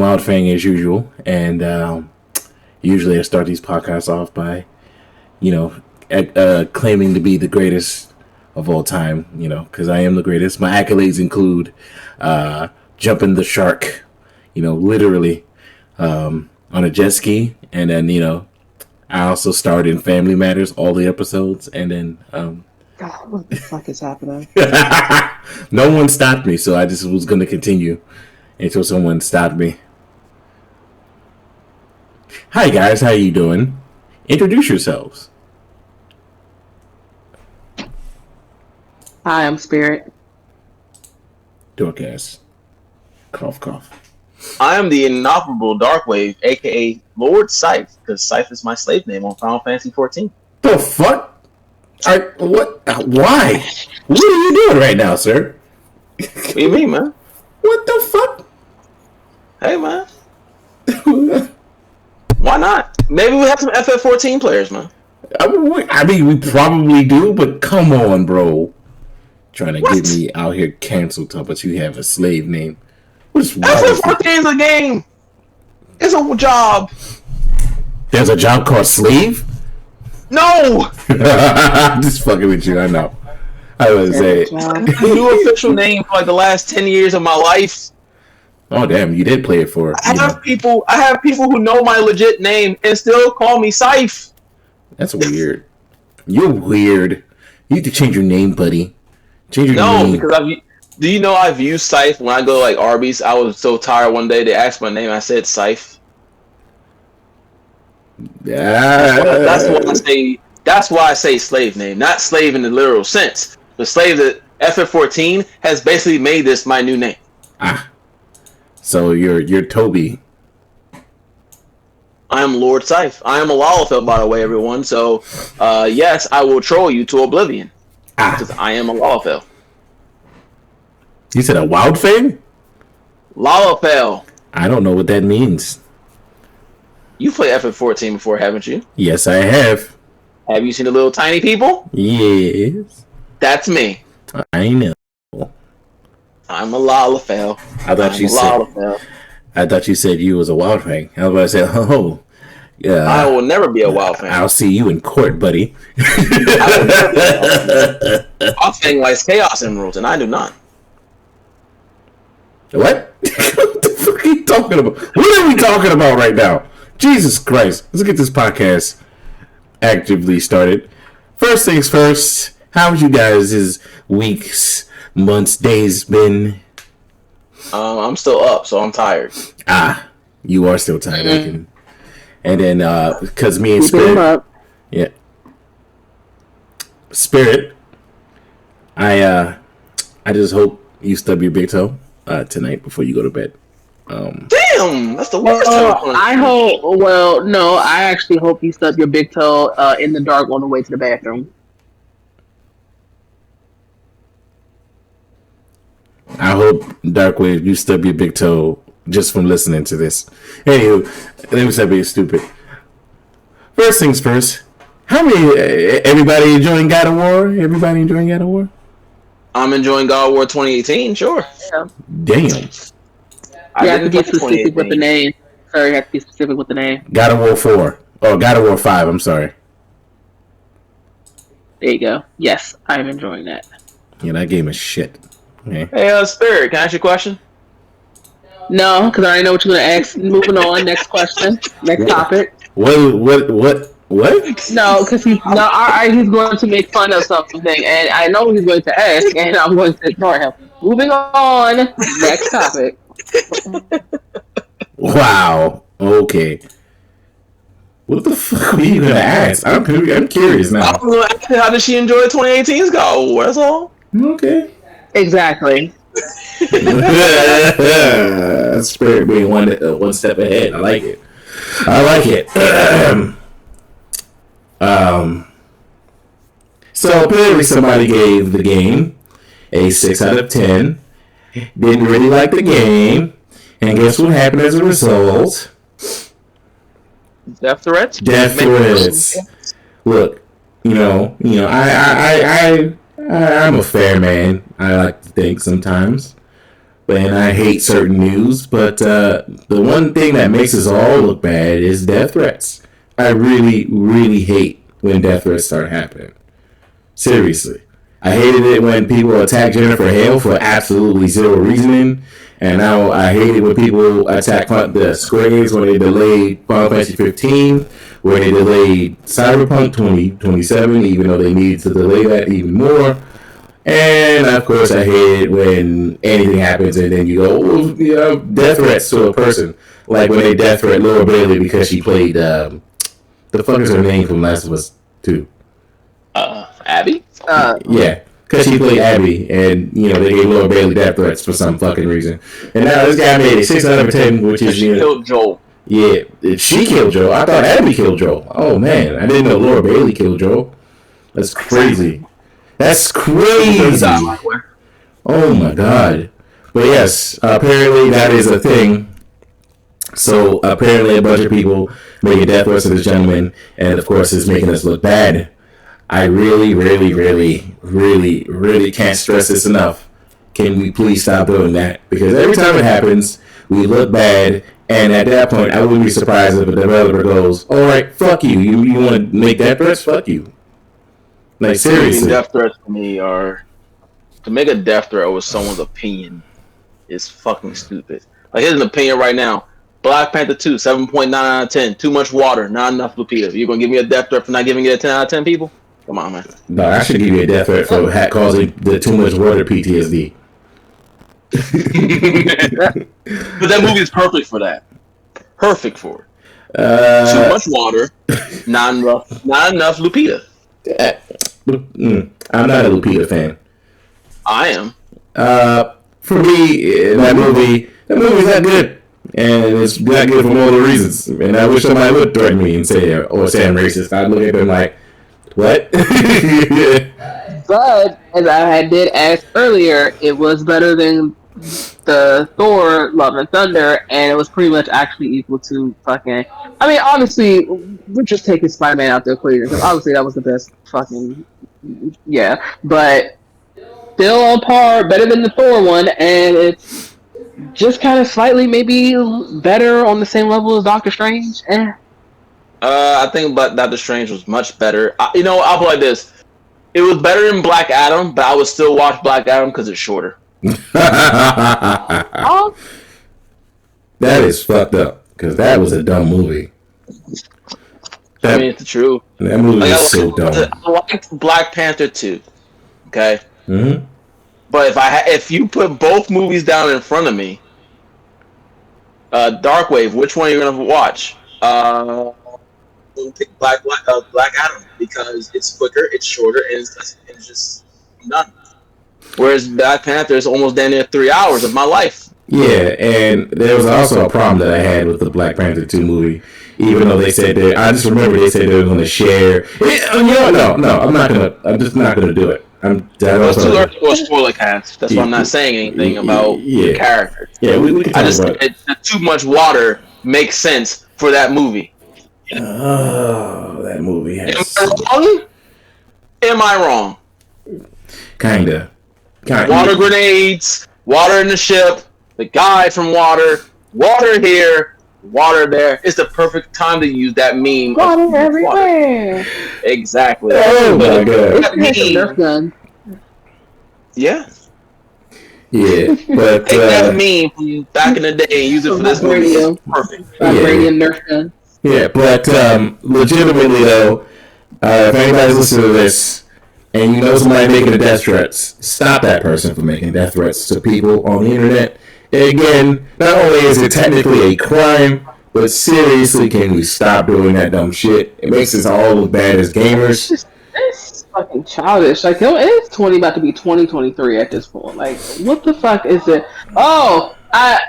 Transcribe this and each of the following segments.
Wild Fang as usual, and usually I start these podcasts off by, claiming to be the greatest of all time, because I am the greatest. My accolades include jumping the shark, literally on a jet ski, and then, I also starred in Family Matters, all the episodes, and then... God, what the fuck is happening? No one stopped me, so I just was going to continue until someone stopped me. Hi guys, how you doing? Introduce yourselves. Hi, I'm Spirit. Dorcas. Cough, cough. I am the inoperable Darkwave, aka Lord Scythe, because Scythe is my slave name on Final Fantasy 14. The fuck? What? Why? What are you doing right now, sir? What do you mean, man? What the fuck? Hey, man. Why not? Maybe we have some FF14 players, man. I mean, we probably do, but come on, bro. Trying to get me out here canceled, but you have a slave name. What's wrong with you? FF14 is a game. It's a job. There's a job called slave? No! I'm just fucking with you, I know. I was say a new official name for like the last 10 years of my life. Oh damn, you did play it for I have people who know my legit name and still call me Scythe. That's weird. You're weird. You need to change your name, buddy. Change your name. No, because do you know I've used Scythe when I go to like Arby's? I was so tired one day they asked my name, I said Scythe. That's why I say slave name, not slave in the literal sense. The slave that FF14 has basically made this my new name. So you're Toby. I am Lord Scythe. I am a Lalafell, by the way, everyone. So yes, I will troll you to oblivion. Because I am a Lalafell. You said a wild thing? Lalafell. I don't know what that means. You played FF14 before, haven't you? Yes, I have. Have you seen the little tiny people? Yes. That's me. I know. I'm a Lalafell. I thought you said you was a wild thing. I was about to say, oh, yeah. I will never be a wild thing. I'll see you in court, buddy. I will never be a wild thing. Wild thing likes chaos emeralds, and I do not. What? What the fuck are you talking about? What are we talking about right now? Jesus Christ. Let's get this podcast actively started. First things first, how's you guys' weeks, months, days been? I'm still up, so I'm tired. You are still tired. Mm-hmm. And then, because me and Spirit... Yeah. Spirit, I just hope you stub your big toe tonight before you go to bed. Damn, that's the worst. I actually hope you stub your big toe in the dark on the way to the bathroom. I hope, Darkwave, you stub your big toe just from listening to this. Anywho, let me stop being stupid. First things first, everybody enjoying God of War? Everybody enjoying God of War? I'm enjoying God of War 2018, sure. Yeah. Damn. You have to be specific with the name. Sorry, you have to be specific with the name. God of War 4. Oh, God of War 5, I'm sorry. There you go. Yes, I'm enjoying that. Yeah, that game is shit. Okay. Hey, Spirit, can I ask you a question? No, because I already know what you're going to ask. Moving on, next question. Next topic. What? No, because he's going to make fun of something, and I know he's going to ask, and I'm going to ignore him. Moving on, next topic. Wow. Okay. What the fuck are you gonna ask? I'm curious now. I was gonna ask her, how did she enjoy 2018's God of War? That's all. Okay. Exactly. Spirit being one step ahead. I like it. So apparently somebody gave the game a 6 out of 10. Didn't really like the game, and guess what happened as a result? Death threats. Look, I'm a fair man. I like to think sometimes, and I hate certain news, but the one thing that makes us all look bad is death threats. I really, really hate when death threats start happening. Seriously. I hated it when people attacked Jennifer Hale for absolutely zero reasoning. And now I hate it when people attack the Squares when they delayed Final Fantasy 15, when they delayed Cyberpunk 2027, even though they need to delay that even more. And of course, I hate it when anything happens and then you go, death threats to a person. Like when they death threat Laura Bailey because she played, the fuck is her name from Last of Us 2? Abby? Yeah. Because she played Abby, and, they gave Laura Bailey death threats for some fucking reason. And now this guy made a 6 out of 10, which is, She killed Joel. Yeah, she killed Joel. I thought Abby killed Joel. Oh, man. I didn't know Laura Bailey killed Joel. That's crazy. That's crazy. Oh, my God. But yes, apparently that is a thing. So, apparently a bunch of people making death threats to this gentleman, and, of course, it's making us look bad. I really, really, really, really, really can't stress this enough. Can we please stop doing that? Because every time it happens, we look bad, and at that point, I wouldn't be surprised if a developer goes, all right, fuck you. You want to make death threats? Fuck you. Like, seriously. Death threats for me are... To make a death threat with someone's opinion is fucking stupid. Like, here's an opinion right now. Black Panther 2, 7.9 out of 10. Too much water, not enough Lupita. You gonna give me a death threat for not giving it a 10 out of 10, people? Come on, man. No, I should give you a death threat for causing the too much water PTSD. But that movie is perfect for that. Perfect for it. Too much water, not enough Lupita. I'm not a Lupita fan. I am. For me, that movie's not good. And it's not good for multiple reasons. And I wish somebody would threaten me and say I'm racist. I'd look at them like, what? But as I did ask earlier, it was better than the Thor Love and Thunder, and it was pretty much actually equal to fucking. I mean, obviously, we're just taking Spider-Man out the equation because obviously that was the best fucking. Yeah, but still on par, better than the Thor one, and it's just kind of slightly maybe better on the same level as Doctor Strange. I think Doctor Strange was much better. I'll put it like this. It was better than Black Adam, but I would still watch Black Adam because it's shorter. Oh, that is fucked up, because that was a dumb movie. I mean, it's the truth. That movie is so dumb. I liked Black Panther 2, okay? Mm-hmm. But if you put both movies down in front of me, Darkwave, which one are you going to watch? I'm going to pick Black Adam because it's quicker, it's shorter, and it's just done. Whereas Black Panther is almost down near 3 hours of my life. Yeah, and there was also a problem that I had with the Black Panther 2 movie. Even though they said that, I just remember they said they were going to share. I'm just not going to do it. It's too early for a spoiler cast. That's why I'm not saying anything about the character. Yeah, we can talk about it. Too much water makes sense for that movie. Oh, that movie has... Am I wrong? Kinda. Water grenades, water in the ship, the guy from water here, water there. It's the perfect time to use that meme. Water everywhere. Exactly. Oh my god. Nerf gun. Yeah. Yeah, but take that meme from back in the day and use it for this movie. Perfect. Vibranium Nerf gun. Yeah, but legitimately though, if anybody's listening to this and you know somebody making a death threats, stop that person from making death threats to people on the internet. And again, not only is it technically a crime, but seriously, can we stop doing that dumb shit? It makes us all look bad as gamers. It's fucking childish. Like, it's about to be 2023 at this point. Like, what the fuck is it? Oh, I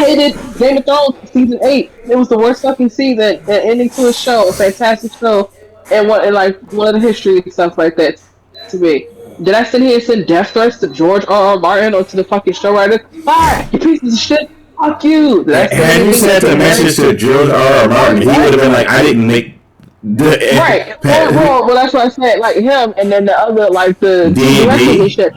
hated Game of Thrones season 8. It was the worst fucking season and ending to a show, a fantastic show, and one of the history and stuff like that to me. Did I sit here and send death threats to George R.R. Martin or to the fucking show writer? Fire, you pieces of shit. Fuck you. Had you sent a message to George R.R. Martin, he would have been like, I didn't make right. Well, that's what I said. Like him, and then the other, like the D&D shit.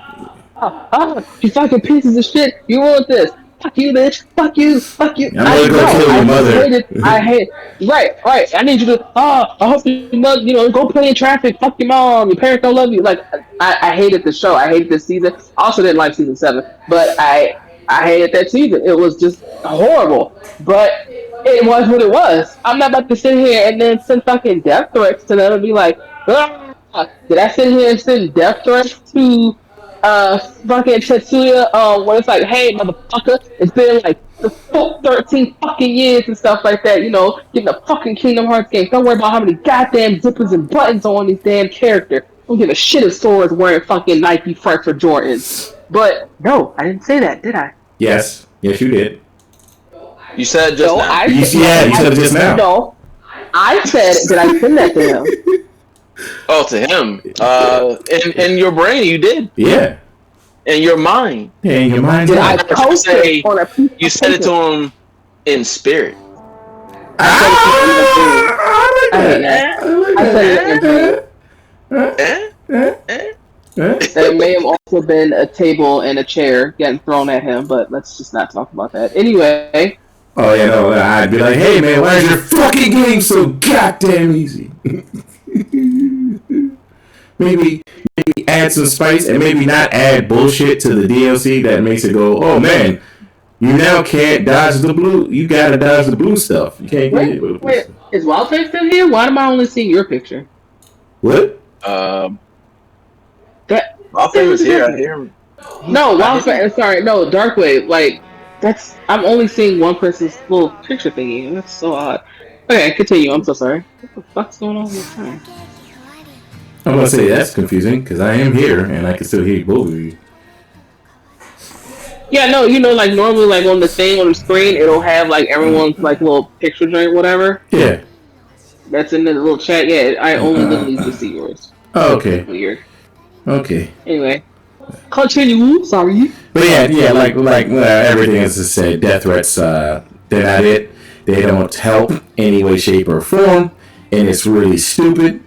You fucking pieces of shit. You want this? Fuck you, bitch. Fuck you. Fuck you. I'm gonna go kill your mother. I hate. Right. I need you to. I hope your mother. Go play in traffic. Fuck your mom. Your parents don't love you. Like I hated the show. I hated this season. I also didn't like season 7, but I hated that season. It was just horrible. But it was what it was. I'm not about to sit here and then send fucking death threats to them and be like, did I sit here and send death threats to fucking Tetsuya, when it's like, hey, motherfucker, it's been like the 13 fucking years and stuff like that, getting a fucking Kingdom Hearts game. Don't worry about how many goddamn zippers and buttons on these damn characters. Don't give a shit if Sora's wearing fucking Nike Fresh or Jordans. But, no, I didn't say that, did I? Yes, you did. You said just now. You said it just now. No, I said, did I send that to him? Oh, to him. In your brain, you did. Yeah. In your mind. Yeah, in your mind. Did I post it on a piece You said it to him in spirit. I said it. There may have also been a table and a chair getting thrown at him, but let's just not talk about that. Anyway. Oh, yeah, no, I'd be like, hey, man, why is your fucking game so goddamn easy? maybe add some spice and maybe not add bullshit to the DLC that makes it go, oh, man, you now can't dodge the blue. You gotta dodge the blue stuff. You can't get it with the blue stuff. Is Wildfire still here? Why am I only seeing your picture? What? Wildfire was here. I hear him. No, Wildfire. Sorry, no, Darkwave. Like, I'm only seeing one person's little picture thingy. That's so odd. Okay, continue. I'm so sorry. What the fuck's going on this time? I'm gonna say that's confusing because I am here and I can still hear both of you. Yeah, no, like normally, like on the thing on the screen, it'll have like everyone's like little picture joint, whatever. Yeah. That's in the little chat. Yeah, I only literally just see yours. Oh, okay. Weird. Okay. Anyway, continue. Sorry. But yeah, like everything as I said, death threats. They're not it. They don't help any way, shape, or form, and it's really stupid.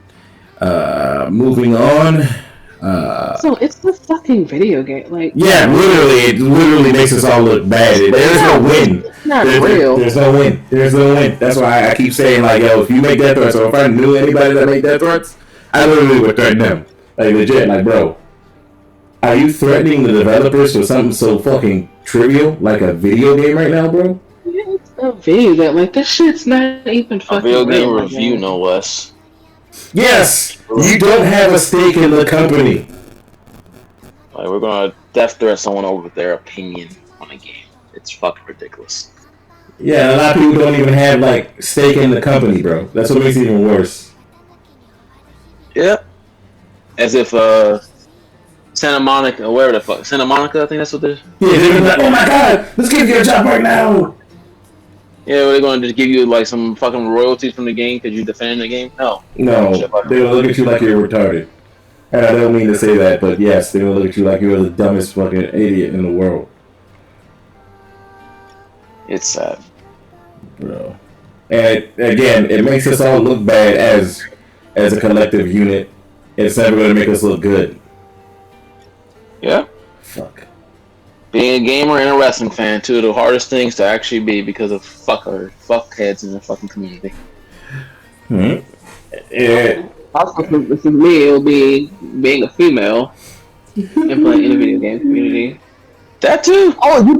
Moving on. So it's the fucking video game, like. Yeah, it literally makes us all look bad. There's no win. It's not real. There's no win. There's no win. That's why I keep saying, like, yo, if you make death threats, or if I knew anybody that made death threats, I literally would threaten them. Like, legit, like, bro, are you threatening the developers for something so fucking trivial, like a video game right now, bro? Yeah, it's a video game. Like, this shit's not even fucking real. A video game real, review, no less. Yes! You don't have a stake in the company. Like, we're gonna death threat someone over their opinion on a game. It's fucking ridiculous. Yeah, a lot of people don't even have, like, stake in the company, bro. That's what makes it even worse. Yeah. As if, Santa Monica, wherever the fuck. Santa Monica, I think that's what they're... Yeah, they're like, oh my god, let's give you a job right now! Yeah, they're going to just give you, like, some fucking royalties from the game because you defend the game? No. No, they'll look at you like you're retarded. And I don't mean to say that, but yes, they'll look at you like you're the dumbest fucking idiot in the world. It's sad. Bro. And again, it makes us all look bad as a collective unit. It's never going to make us look good. Yeah. Fuck. Being a gamer and a wrestling fan, two of the hardest things to actually be because of fuckheads in the fucking community. Hmm. Yeah. Also, for me, it'll be being a female and playing in the video game community. That too. Oh, you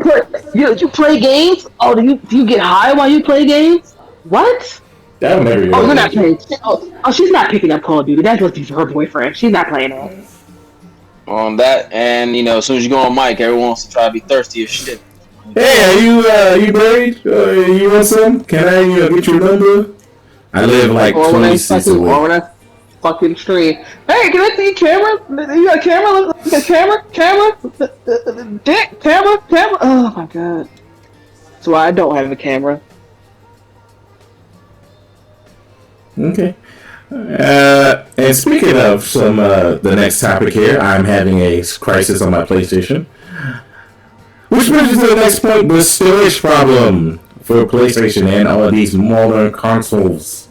play games? Oh, do you get high while you play games? What? That'll never get. Oh, you're not playing. Oh, she's not picking up Call of Duty. That's what she's her boyfriend. She's not playing that. On that, and as soon as you go on mic, everyone wants to try to be thirsty as shit. Hey, are you married? You want some? Can I get your number? I live like 20 seats away. Or when I fucking stream. Hey, can I see your camera? You got a camera? Look at camera? Dick, camera? Oh my god. That's why I don't have a camera. Okay. And speaking of some, the next topic here, I'm having a crisis on my PlayStation. Which brings us to the next point, the storage problem for PlayStation and all of these modern consoles.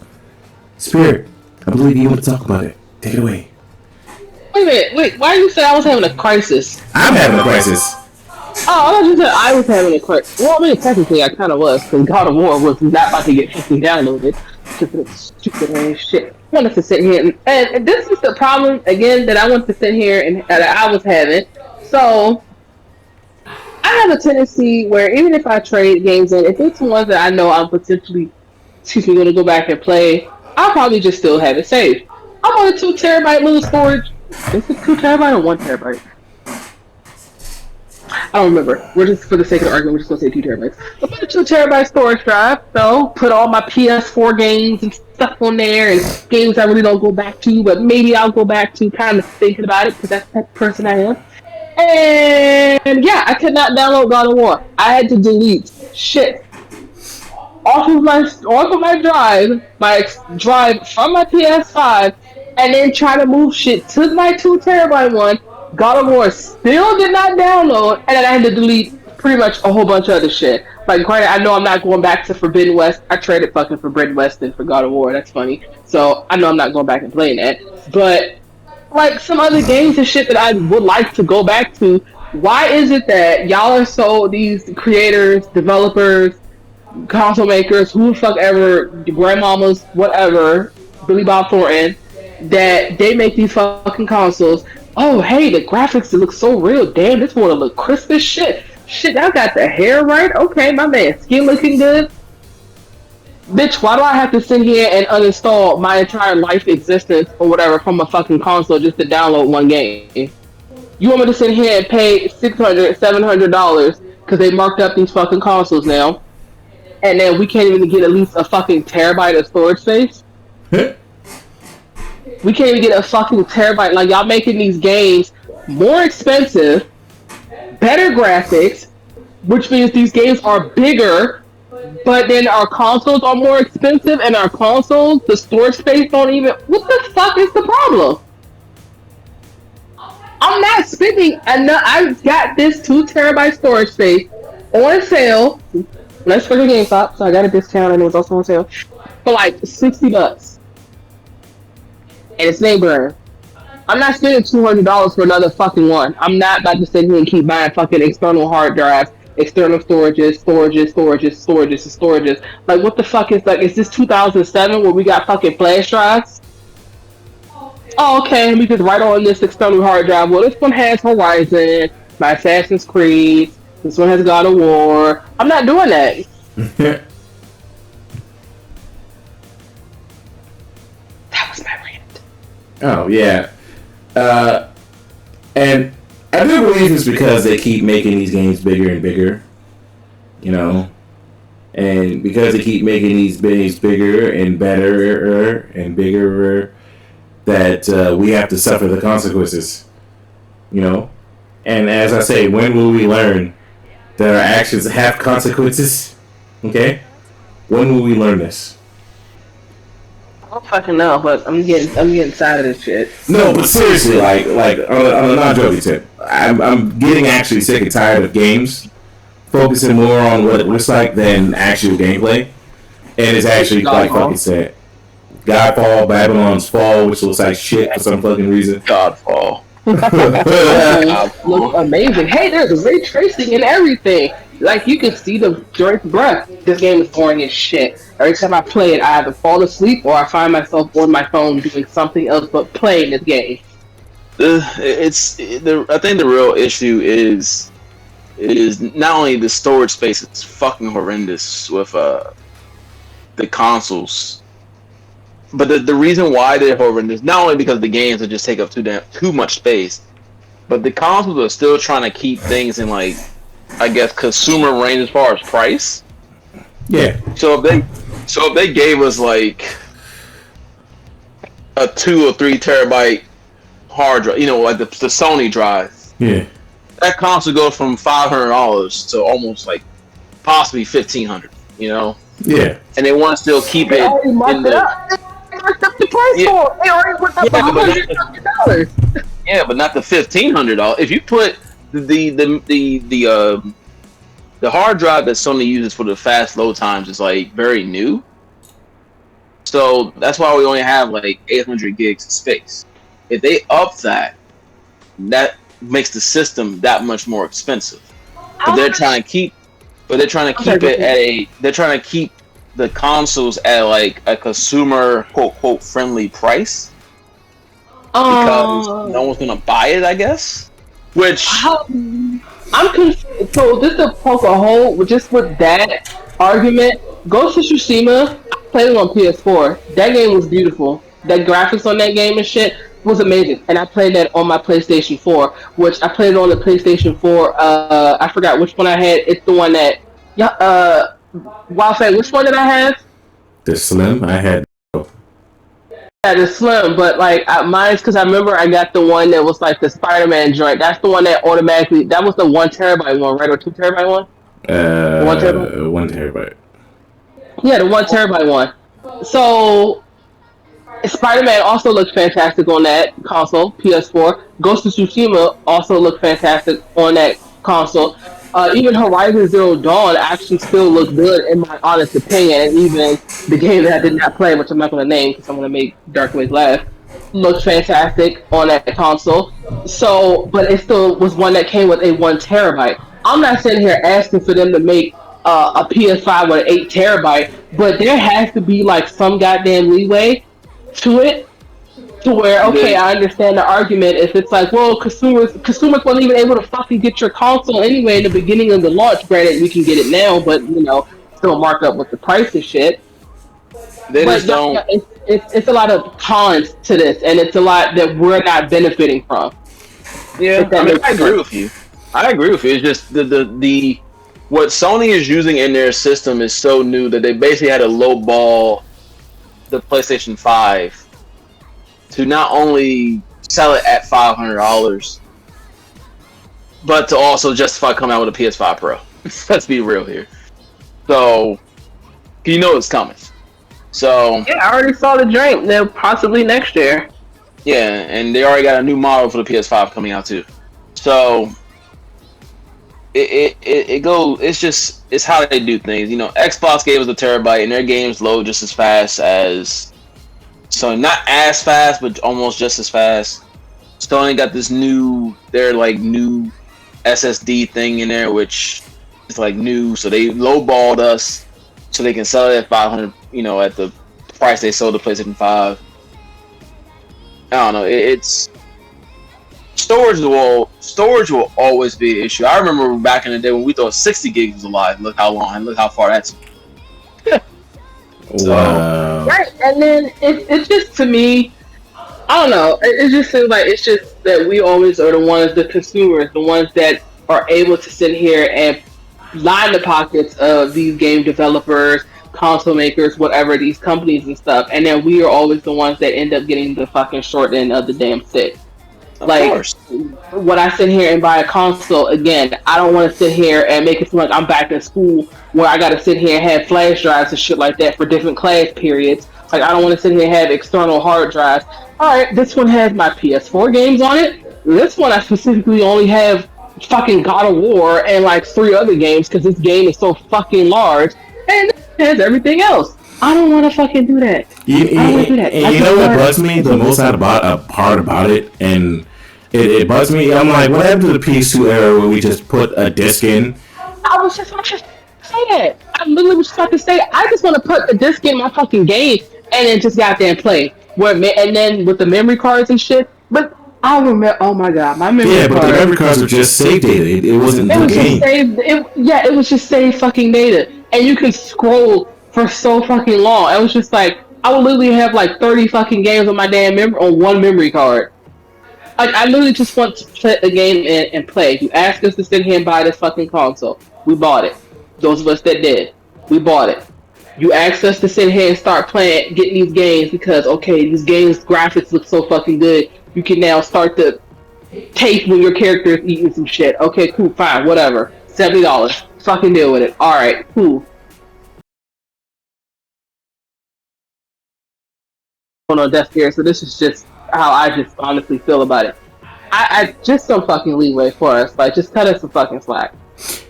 Spirit, I believe you want to talk about it. Take it away. a minute. Wait, why you say I was having a crisis? I'm having a crisis. Oh, I thought you said I was having a crisis. Well, I mean, technically, I kind of was, because God of War was not about to get fucking downloaded. Stupid ass shit. I wanted to sit here, and this is the problem, again, that I want to sit here and that I was having. So, I have a tendency where even if I trade games in, if it's ones that I know I'm potentially, going to go back and play, I'll probably just still have it saved. I'm on a 2 terabyte little storage. Is it 2 terabyte or 1 terabyte? I don't remember. We're just, for the sake of the argument, we're just going to say 2 terabytes. I'm on a 2 terabyte storage drive, so put all my PS4 games and stuff on there, and games I really don't go back to, but maybe I'll go back to, kind of thinking about it, because that's the type of person I am. And yeah, I could not download God of War. I had to delete shit off of my drive from my PS5, and then try to move shit to my 2 terabyte one. God of War still did not download, and then I had to delete pretty much a whole bunch of other shit. Like, granted, I know I'm not going back to Forbidden West. I traded fucking Forbidden West and for God of War. That's funny. So I know I'm not going back and playing that, but like some other games and shit that I would like to go back to. Why is it that y'all are so, these creators, developers, console makers, who the fuck ever, grandmamas, whatever, Billy Bob Thornton, that they make these fucking consoles? Oh, hey, the graphics look so real. Damn, this one look crisp as shit. Shit, I got the hair right. Okay, my man, skin looking good. Bitch, why do I have to sit here and uninstall my entire life existence or whatever from a fucking console just to download one game? You want me to sit here and pay $600, $700 because they marked up these fucking consoles now, and then we can't even get at least a fucking terabyte of storage space? We can't even get a fucking terabyte. Like, y'all making these games more expensive, better graphics, which means these games are bigger, but then our consoles are more expensive, and our consoles, the storage space don't even... What the fuck is the problem? I'm not spending enough. I've got this 2 terabyte storage space on sale. Let's for the GameStop, so I got a discount, and it was also on sale for like $60. And it's neighboring. I'm not spending $200 for another fucking one. I'm not about to sit here and keep buying fucking external hard drives, external storages. Like, what the fuck is, like, is this 2007 where we got fucking flash drives? Oh, okay, let me just write on this external hard drive. Well, this one has Horizon, my Assassin's Creed, this one has God of War. I'm not doing that. That was my rant. Oh, yeah. And I do believe it's because they keep making these games bigger and bigger, you know, and because they keep making these games bigger and better and bigger, that we have to suffer the consequences, you know. And as I say, when will we learn that our actions have consequences? Okay, when will we learn this? I don't fucking know, but I'm getting tired of this shit. No, but seriously, like on a non-joking tip, I'm getting actually sick and tired of games focusing more on what it looks like than actual gameplay, and it's actually quite fucking sad. Godfall, Babylon's Fall, which looks like shit for some fucking reason. Godfall. Look amazing. Hey, there's ray tracing and everything. Like, you can see the joint breath. This game is boring as shit. Every time I play it, I either fall asleep or I find myself on my phone doing something else but playing this game. I think the real issue is not only the storage space is fucking horrendous with the consoles, but the reason why they're horrendous, not only because the games would just take up too much space, but the consoles are still trying to keep things in, like, I guess, consumer range as far as price. Yeah. So if they gave us like a 2 or 3 terabyte hard drive, you know, like the Sony drive. Yeah. That console goes from $500 to almost like possibly $1,500. You know. Yeah. And they want to still keep it in the. They marked up the price for it. They already went up $100. Yeah, but not the $1,500. If you put the hard drive that Sony uses for the fast load times is like very new, so that's why we only have like 800 gigs of space. If they up that that makes the system that much more expensive. But they're trying to keep They're trying to keep the consoles at like a consumer quote friendly price because no one's gonna buy it, I guess. Which I'm confused. So just to poke a hole just with that argument, Ghost of Tsushima, I played it on PS4. That game was beautiful. That graphics on that game and shit was amazing. And I played that on my PlayStation 4, which I played on the PlayStation 4. I forgot which one I had. It's the one that which one did I have? The Slim. I had. Yeah, the Slim, but like mine's because I remember I got the one that was like the Spider-Man joint. That's the one that automatically. That was the 1 terabyte one, right, or 2 terabyte one? 1 terabyte. 1 terabyte. Yeah, the 1 terabyte one. So Spider-Man also looks fantastic on that console, PS4. Ghost of Tsushima also looked fantastic on that console. Even Horizon Zero Dawn actually still looks good in my honest opinion. And even the game that I did not play, which I'm not going to name because I'm going to make Darkwave laugh, looks fantastic on that console. So, but it still was one that came with a 1 terabyte. I'm not sitting here asking for them to make a PS5 with an 8 terabyte, but there has to be like some goddamn leeway to it, to where okay, I understand the argument if it's like, well, consumers weren't even able to fucking get your console anyway in the beginning of the launch. Granted, we can get it now, but still mark up with the price and shit. They just don't. It's a lot of cons to this, and it's a lot that we're not benefiting from. Yeah, I agree with you. It's just the what Sony is using in their system is so new that they basically had to lowball the PlayStation 5 to not only sell it at $500, but to also justify coming out with a PS5 Pro. Let's be real here. So, you know it's coming. So yeah, I already saw the drink. They'll possibly next year. Yeah, and they already got a new model for the PS5 coming out too. So it goes. It's how they do things. Xbox gave us a terabyte, and their games load just as fast as. So not as fast, but almost just as fast. Sony got this new SSD thing in there, which is like new. So they lowballed us, so they can sell it at $500. At the price they sold the PlayStation 5. I don't know. It's storage will always be an issue. I remember back in the day when we thought 60 gigs was alive. Look how long and look how far that's. Wow. Right, and then it's just, to me, I don't know. It just seems like it's just that we always are the consumers, the ones that are able to sit here and line the pockets of these game developers, console makers, whatever, these companies and stuff, and then we are always the ones that end up getting the fucking short end of the damn stick. Of course. When I sit here and buy a console, again, I don't want to sit here and make it feel like I'm back in school where I got to sit here and have flash drives and shit like that for different class periods. Like, I don't want to sit here and have external hard drives. Alright, this one has my PS4 games on it. This one I specifically only have fucking God of War and like 3 other games because this game is so fucking large. And it has everything else. I don't want to fucking do that. You know what bugs me the most part about it, and it bugs me. I'm like, what happened to the PS2 era where we just put a disc in? I was just about to say that. I literally was just about to say, I just want to put a disc in my fucking game and then just goddamn play. And then with the memory cards and shit. But I remember, oh my god, my memory cards. Yeah, but the memory cards were just save data. It wasn't the game. It was just save fucking data. And you can scroll for so fucking long. It was just like, I would literally have like 30 fucking games on my damn on one memory card. I literally just want to play a game and play. You asked us to sit here and buy this fucking console. We bought it. Those of us that did. We bought it. You asked us to sit here and start getting these games because, okay, these games graphics look so fucking good. You can now start to taste when your character is eating some shit. Okay, cool, fine, whatever. $70. Fucking deal with it. Alright, cool. On death here, so this is just how I just honestly feel about it. I just some fucking leeway for us. Like, just cut us some fucking slack.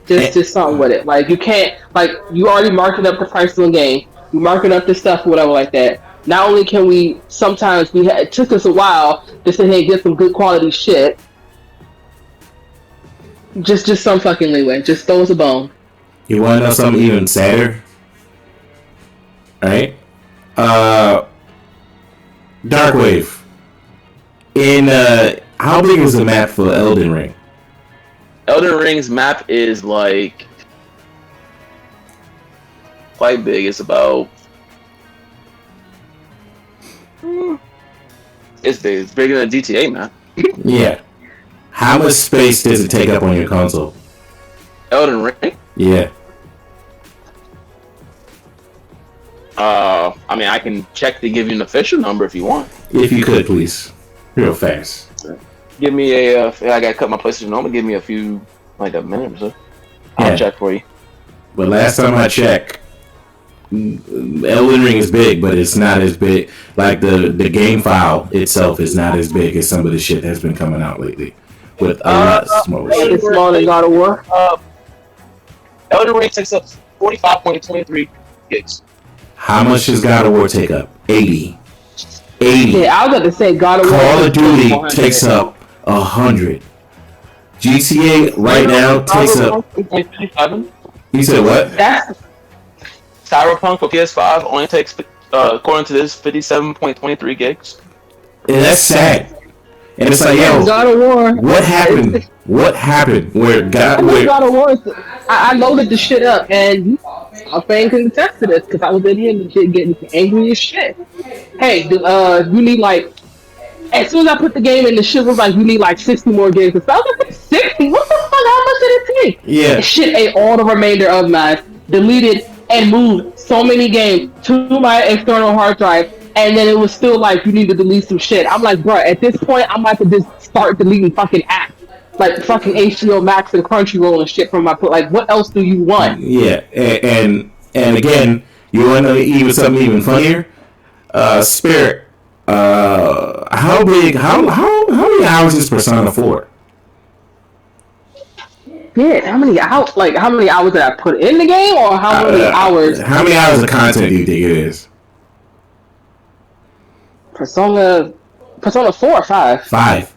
Just something with it. Like, you can't, like, you already marking up the price of the game. You marking up the stuff, whatever like that. Not only can we, sometimes it took us a while to sit here and get some good quality shit. Just some fucking leeway. Just throw us a bone. You want to know something even sadder? Right? Darkwave. In how big is the map for Elden Ring? Elden Ring's map is like quite big. It's about it's big. It's bigger than GTA map. Yeah. How much space does it take up on your console? Elden Ring. Yeah. I mean, I can check to give you an official number if you want. If you could, please. Real fast. Give me a. I gotta cut my PlayStation on, but give me a few, like a minute or so. I'll check for you. But last time I checked, Elden Ring is big, but it's not as big. Like the game file itself is not as big as some of the shit that's been coming out lately. With a lot of smaller shit. It's smaller than God of War. Elden Ring takes up 45.23 gigs. How much does God of War take up? 80. 80. Yeah, I was about to say God of War. Call of Duty takes up 100. GTA right now takes up. You said what? That's Cyberpunk for PS5 only takes, according to this, 57.23 gigs. And that's sad. And it's like, yo, God of War. what happened? What happened? Where God of War. I loaded the shit up, and our fan can attest to this because I was in here and shit getting angry as shit. Hey, you need like. As soon as I put the game in, the shit was like, you need like 60 more gigs. So I was like, 60? What the fuck? How much did it take? Yeah. And shit ate all the remainder of mine, deleted and moved so many games to my external hard drive, and then it was still like, you need to delete some shit. I'm like, bro, at this point, I'm about to just start deleting fucking apps. Like fucking HBO Max and Crunchyroll and shit from my, like, what else do you want? Yeah, and again, you want to know even something even funnier? Spirit. How big? How many hours is Persona 4? Yeah, how many hours did I put in the game, or how many hours? How many hours of content do you think it is? Persona 4 or 5? 5.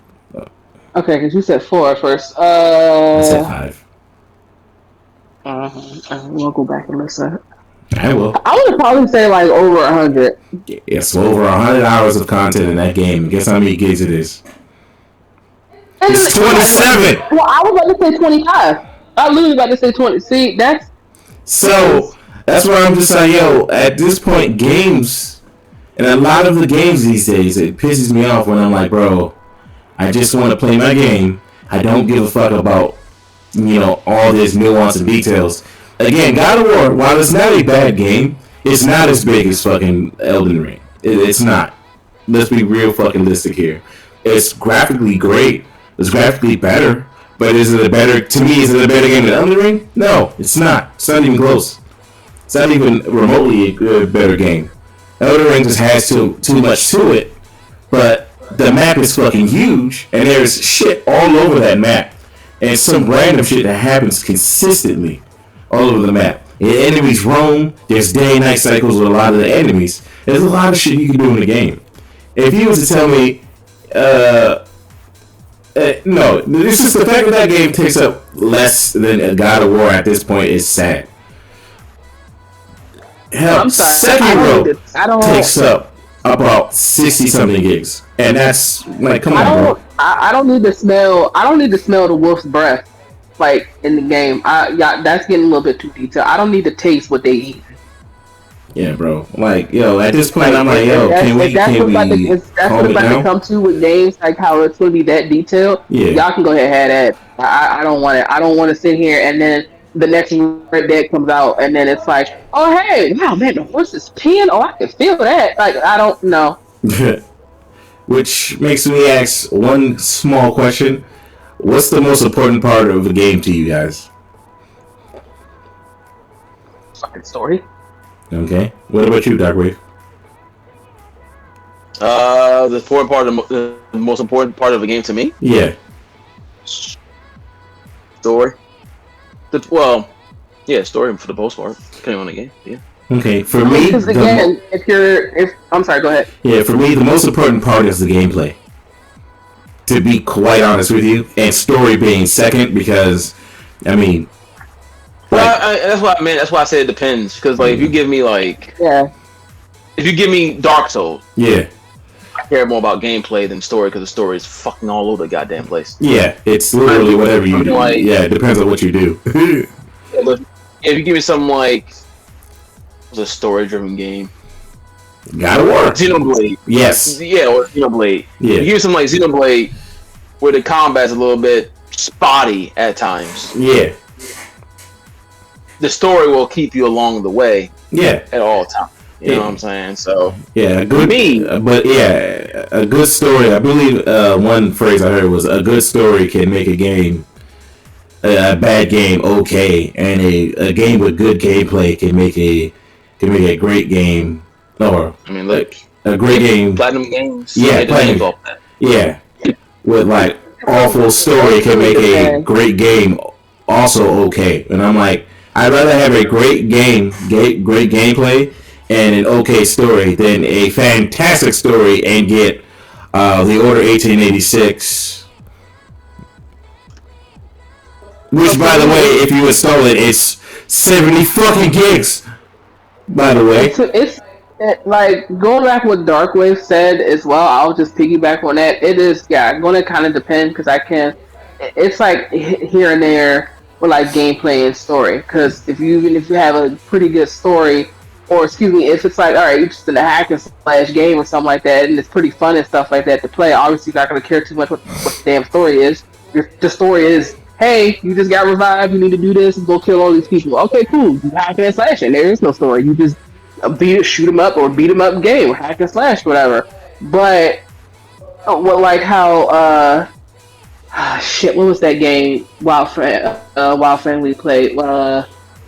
Okay, because you said 4 at first. I said 5. We'll go back and listen. I will. I would probably say like over 100. It's over 100 hours of content in that game. Guess how many gigs it is? It's 27. Well, I was about to say 25. I was literally about to say 20. See, that's why I'm just like, yo, at this point, games, and a lot of the games these days, it pisses me off when I'm like, bro, I just want to play my game. I don't give a fuck about, all this nuance and details. Again, God of War, while it's not a bad game, it's not as big as fucking Elden Ring. It's not. Let's be real fucking realistic here. It's graphically great. It's graphically better. But is it a better game than Elden Ring? No, it's not. It's not even close. It's not even remotely a better game. Elden Ring just has too much to it. But the map is fucking huge, and there's shit all over that map. And some random shit that happens consistently all over the map. And enemies roam. There's day and night cycles with a lot of the enemies. There's a lot of shit you can do in the game. If you was to tell me, no, it's just the fact that game takes up less than God of War at this point is sad. Hell, Sekiro takes up about 60 something gigs, and that's like, come on, bro. I don't need to smell. I don't need to smell the wolf's breath, like in the game. That's getting a little bit too detailed. I don't need to taste what they eat. Yeah, bro. Like, yo, at this point, I'm like, yo, that's what it's about to come to with games, like how it's going to be that detailed. Yeah. Y'all can go ahead and have that. I don't want it. I don't want to sit here and then the next Red Dead comes out and then it's like, oh, hey, wow, man, the horse is peeing. Oh, I can feel that. Like, I don't know. Which makes me ask one small question. What's the most important part of the game to you guys? Fucking story. Okay. What about you, Darkwave? The most important part of the game to me? Yeah. Story. Story for the most part. Depending on the game. Yeah. Okay. For me, because again, I'm sorry. Go ahead. Yeah, for me, the most important part is the gameplay. to be quite honest with you, and story being second because, I mean, well, that's what I meant. That's why I said it depends. Because like, if you give me like, if you give me Dark Souls, yeah, I care more about gameplay than story because the story is fucking all over the goddamn place. Yeah, it's literally whatever you do. Like, yeah, it depends on what you do. If you give me something like, it was a story-driven game. Gotta work. Xenoblade. Yes. Yeah, or Xenoblade. Yeah. You give me something like Xenoblade, where the combat's a little bit spotty at times. Yeah. The story will keep you along the way. Yeah. At all times. You know what I'm saying? So yeah, a good but yeah, a good story. I believe one phrase I heard was a good story can make a game, a bad game okay, and a game with good gameplay can make a great game. Or I mean, look, a great game. Platinum Games. Yeah, Platinum. Yeah, with like awful story can make a great game also okay. And I'm like, I'd rather have a great game, great gameplay, and an okay story than a fantastic story and get the Order 1886. Which, by the way, if you install it, it's 70 fucking gigs. By the way, it's like going back what Darkwave said as well. I'll just piggyback on that. It is going to kind of depend because it's like here and there with like gameplay and story. Because even if you have a pretty good story, or excuse me, if it's like all right, you're just in a hack and slash game or something like that, and it's pretty fun and stuff like that to play. Obviously, you're not going to care too much what the damn story is. The story is, hey, you just got revived. You need to do this and go kill all these people. Okay, cool. You hack and slash, and there is no story. You just shoot them up or beat them up game, hack and slash, whatever. But like how shit, what was that game? Wild Friend we played.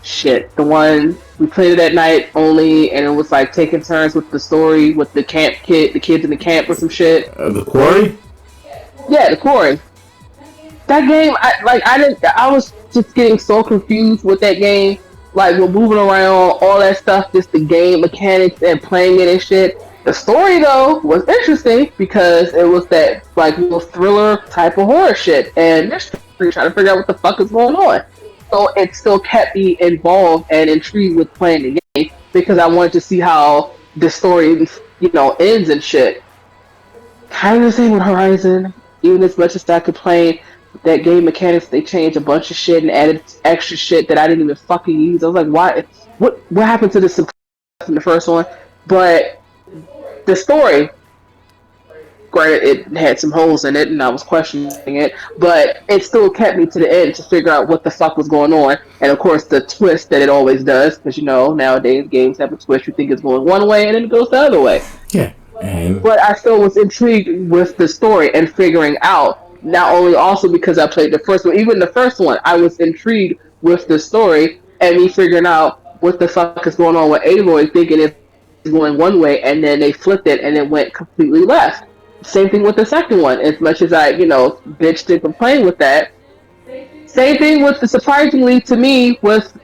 Shit, the one we played it at night only, and it was like taking turns with the story with the kids in the camp or some shit. The Quarry. Yeah, the Quarry. That game, I was just getting so confused with that game. Like, we're moving around, all that stuff, just the game mechanics and playing it and shit. The story, though, was interesting because it was that, like, little thriller type of horror shit. And they're trying to figure out what the fuck is going on. So it still kept me involved and intrigued with playing the game because I wanted to see how the story, ends and shit. Kind of the same with Horizon. Even as much as I complain, that game mechanics, they changed a bunch of shit and added extra shit that I didn't even fucking use. I was like, why? What happened to this in the first one? But the story, granted, it had some holes in it, and I was questioning it, but it still kept me to the end to figure out what the fuck was going on. And of course, the twist that it always does, because nowadays games have a twist. You think it's going one way, and then it goes the other way. Yeah. But I still was intrigued with the story and figuring out. Not only also because I played the first one, even the first one, I was intrigued with the story and me figuring out what the fuck is going on with Aloy, thinking it's going one way, and then they flipped it and it went completely left. Same thing with the second one. As much as I, bitched and complained with that, same thing with surprisingly to me with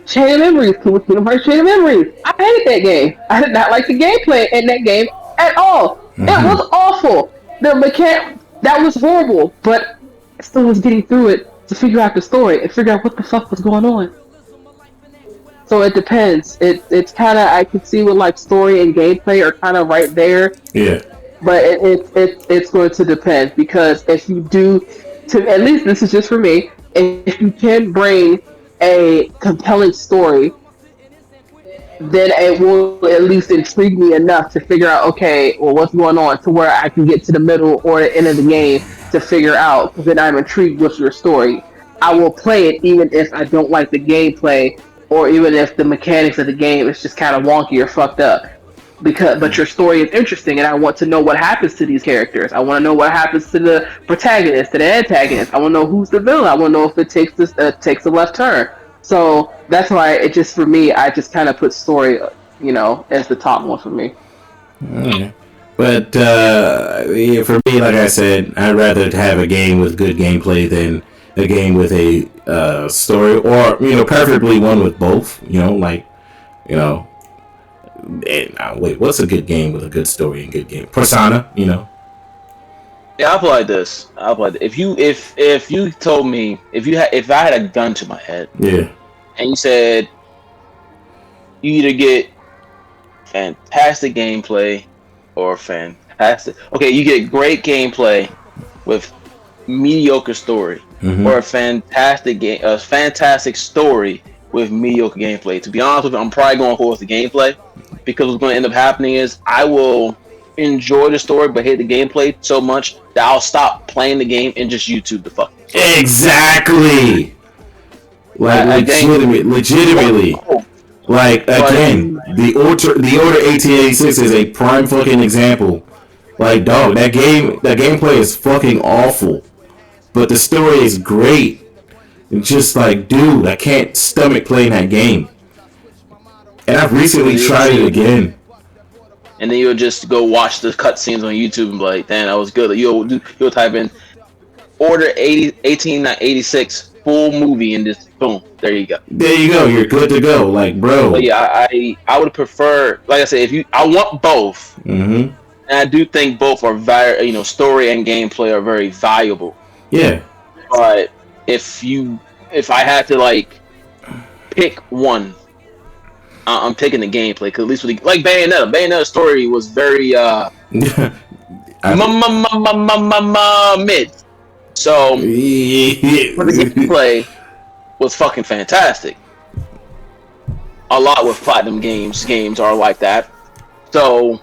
Chain of Memories, Kingdom Hearts Chain of Memories. I hated that game. I did not like the gameplay in that game at all. Mm-hmm. It was awful. The mechanic. That was horrible, but I still was getting through it to figure out the story and figure out what the fuck was going on. So it depends. It's kind of, I can see with like story and gameplay are kind of right there. Yeah. But it's going to depend because if you do, at least this is just for me, if you can bring a compelling story, then it will at least intrigue me enough to figure out, okay, well, what's going on, to where I can get to the middle or the end of the game to figure out, because then I'm intrigued with your story. I will play it even if I don't like the gameplay, or even if the mechanics of the game is just kind of wonky or fucked up. But your story is interesting, and I want to know what happens to these characters. I want to know what happens to the protagonist, to the antagonist. I want to know who's the villain. I want to know if it takes a left turn. So that's why it just, for me, I just kind of put story, as the top one for me. Okay. But for me, like I said, I'd rather have a game with good gameplay than a game with a story, or preferably one with both. Wait, what's a good game with a good story and good game? Persona, Yeah, I'll play like this. I'll play. If you told me if I had a gun to my head Yeah. and you said you either get fantastic gameplay or fantastic. Okay, you get great gameplay with mediocre story, or a fantastic story with mediocre gameplay. To be honest with you, I'm probably going for the gameplay because what's going to end up happening is I will enjoy the story but hate the gameplay so much that I'll stop playing the game and just YouTube the fucking story. Exactly. Like legitimately. Like again, the order 1886 is a prime fucking example. Like dog, that gameplay is fucking awful, but the story is great. It's just like, dude, I can't stomach playing that game. And I've recently tried it again. And then you'll just go watch the cutscenes on YouTube and be like, damn, that was good. You'll type in order 1886 full movie and just boom, there you go. There you go. You're good to go. Like, bro. But yeah, I would prefer, like I said, I want both. Mm-hmm. And I do think both are very, story and gameplay are very valuable. Yeah. But if I had to like pick one, I'm taking the gameplay because at least with Bayonetta's story was very mid. So the gameplay was fucking fantastic. A lot with platinum games are like that. So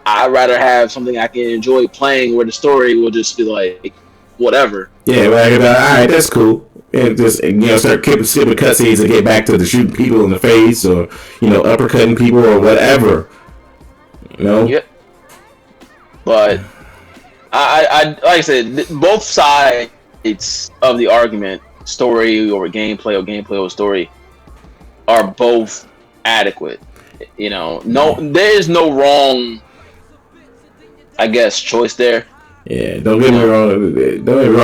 I'd rather have something I can enjoy playing where the story will just be like whatever. Yeah, like, all right, that's cool. And just start skipping cutscenes and get back to the shooting people in the face or uppercutting people or whatever. Yep. But I like I said, both sides of the argument, story or gameplay or story, are both adequate. No, there is no wrong, I guess, choice there. Yeah, don't get me wrong.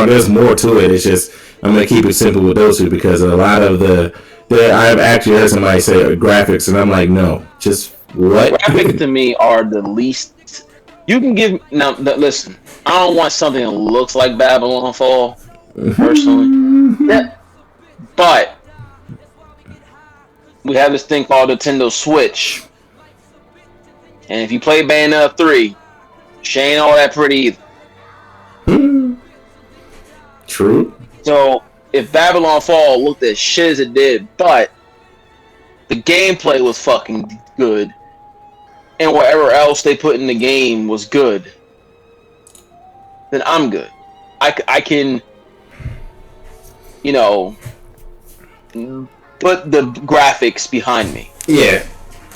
There's more to it. It's just I'm gonna keep it simple with those two because a lot of I've actually heard somebody say graphics, and I'm like, no, just what? Graphics to me are the least. You can give now. Listen, I don't want something that looks like Babylon Fall, personally. Yeah. But we have this thing called Nintendo Switch, and if you play Bayonetta 3, she ain't all that pretty either. True. So if Babylon Fall looked as shit as it did, but the gameplay was fucking good, and whatever else they put in the game was good, then I'm good. I can, put the graphics behind me. Yeah.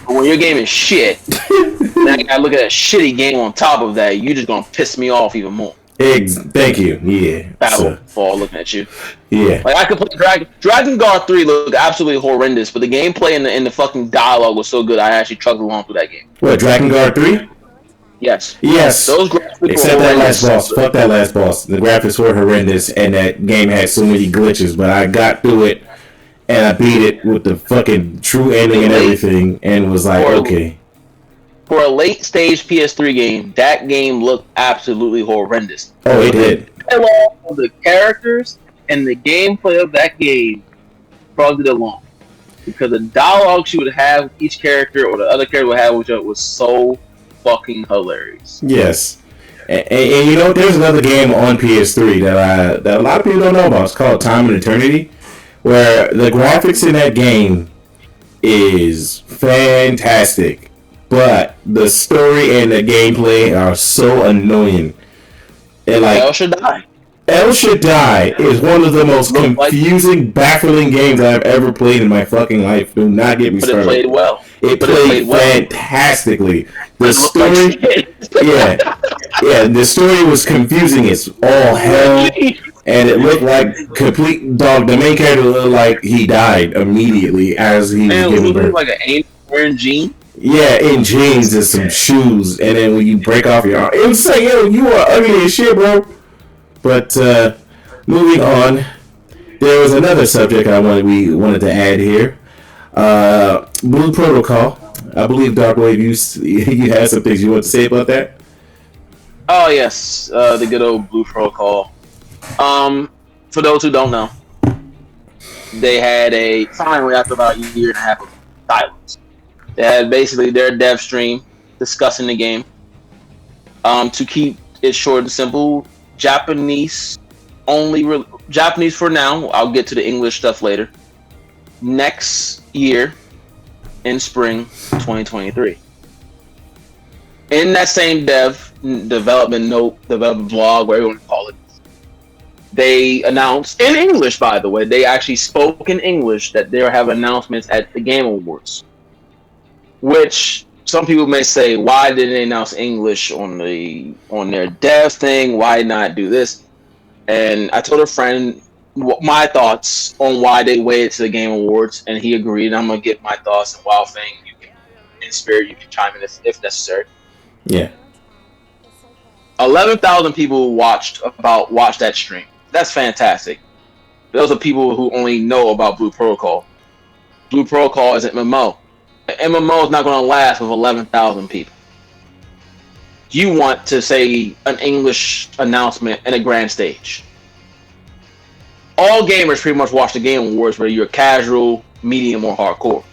But when your game is shit, then I gotta look at that shitty game on top of that. You're just gonna piss me off even more. Thank you. Yeah. Battlefall looking at you. Yeah. Like I could play Dragon Guard 3 looked absolutely horrendous, but the gameplay and the fucking dialogue was so good I actually chugged along through that game. What, Dragon Guard 3? Yes. Those graphics except that last boss. Fuck that last boss. The graphics were horrendous and that game had so many glitches, but I got through it and I beat it with the fucking true ending and everything and was like, okay. For a late stage PS3 game, that game looked absolutely horrendous. Oh, it did. The characters and the gameplay of that game brought it along. Because the dialogue she would have with each character or the other character would have with each other was so fucking hilarious. Yes. And there's another game on PS3 that a lot of people don't know about. It's called Time and Eternity, where the graphics in that game is fantastic. But the story and the gameplay are so annoying. And like El Shaddai is one of the most confusing, baffling games I've ever played in my fucking life. Do not get me started. It played well. It played fantastically. The story, the story was confusing as all hell, and it looked like complete dog. The main character looked like he died immediately as he was giving birth. Like an angel wearing jeans. Yeah, in jeans and some shoes, and then when you break off your arm, it was like, yo, you are ugly as shit, bro. But moving on, there was another subject we wanted to add here. Blue Protocol. I believe Darkwave, you had some things you want to say about that. Oh yes, the good old Blue Protocol. For those who don't know, they had finally after about a year and a half of silence. They had basically their dev stream discussing the game. To keep it short and simple, Japanese only, Japanese for now. I'll get to the English stuff later. Next year, in spring 2023. In that same development blog, whatever you want to call it, they announced in English. By the way, they actually spoke in English that they'll have announcements at the Game Awards. Which some people may say, why didn't they announce English on their dev thing? Why not do this? And I told a friend my thoughts on why they waited to the Game Awards, and he agreed. I'm gonna get my thoughts. And Wild Thing, you can, in spirit, you can chime in if necessary. Yeah. 11,000 people watched that stream. That's fantastic. Those are people who only know about Blue Protocol. Blue Protocol is an MMO. An MMO is not going to last with 11,000 people. You want to say an English announcement in a grand stage. All gamers pretty much watch the Game Awards, whether you're casual, medium, or hardcore.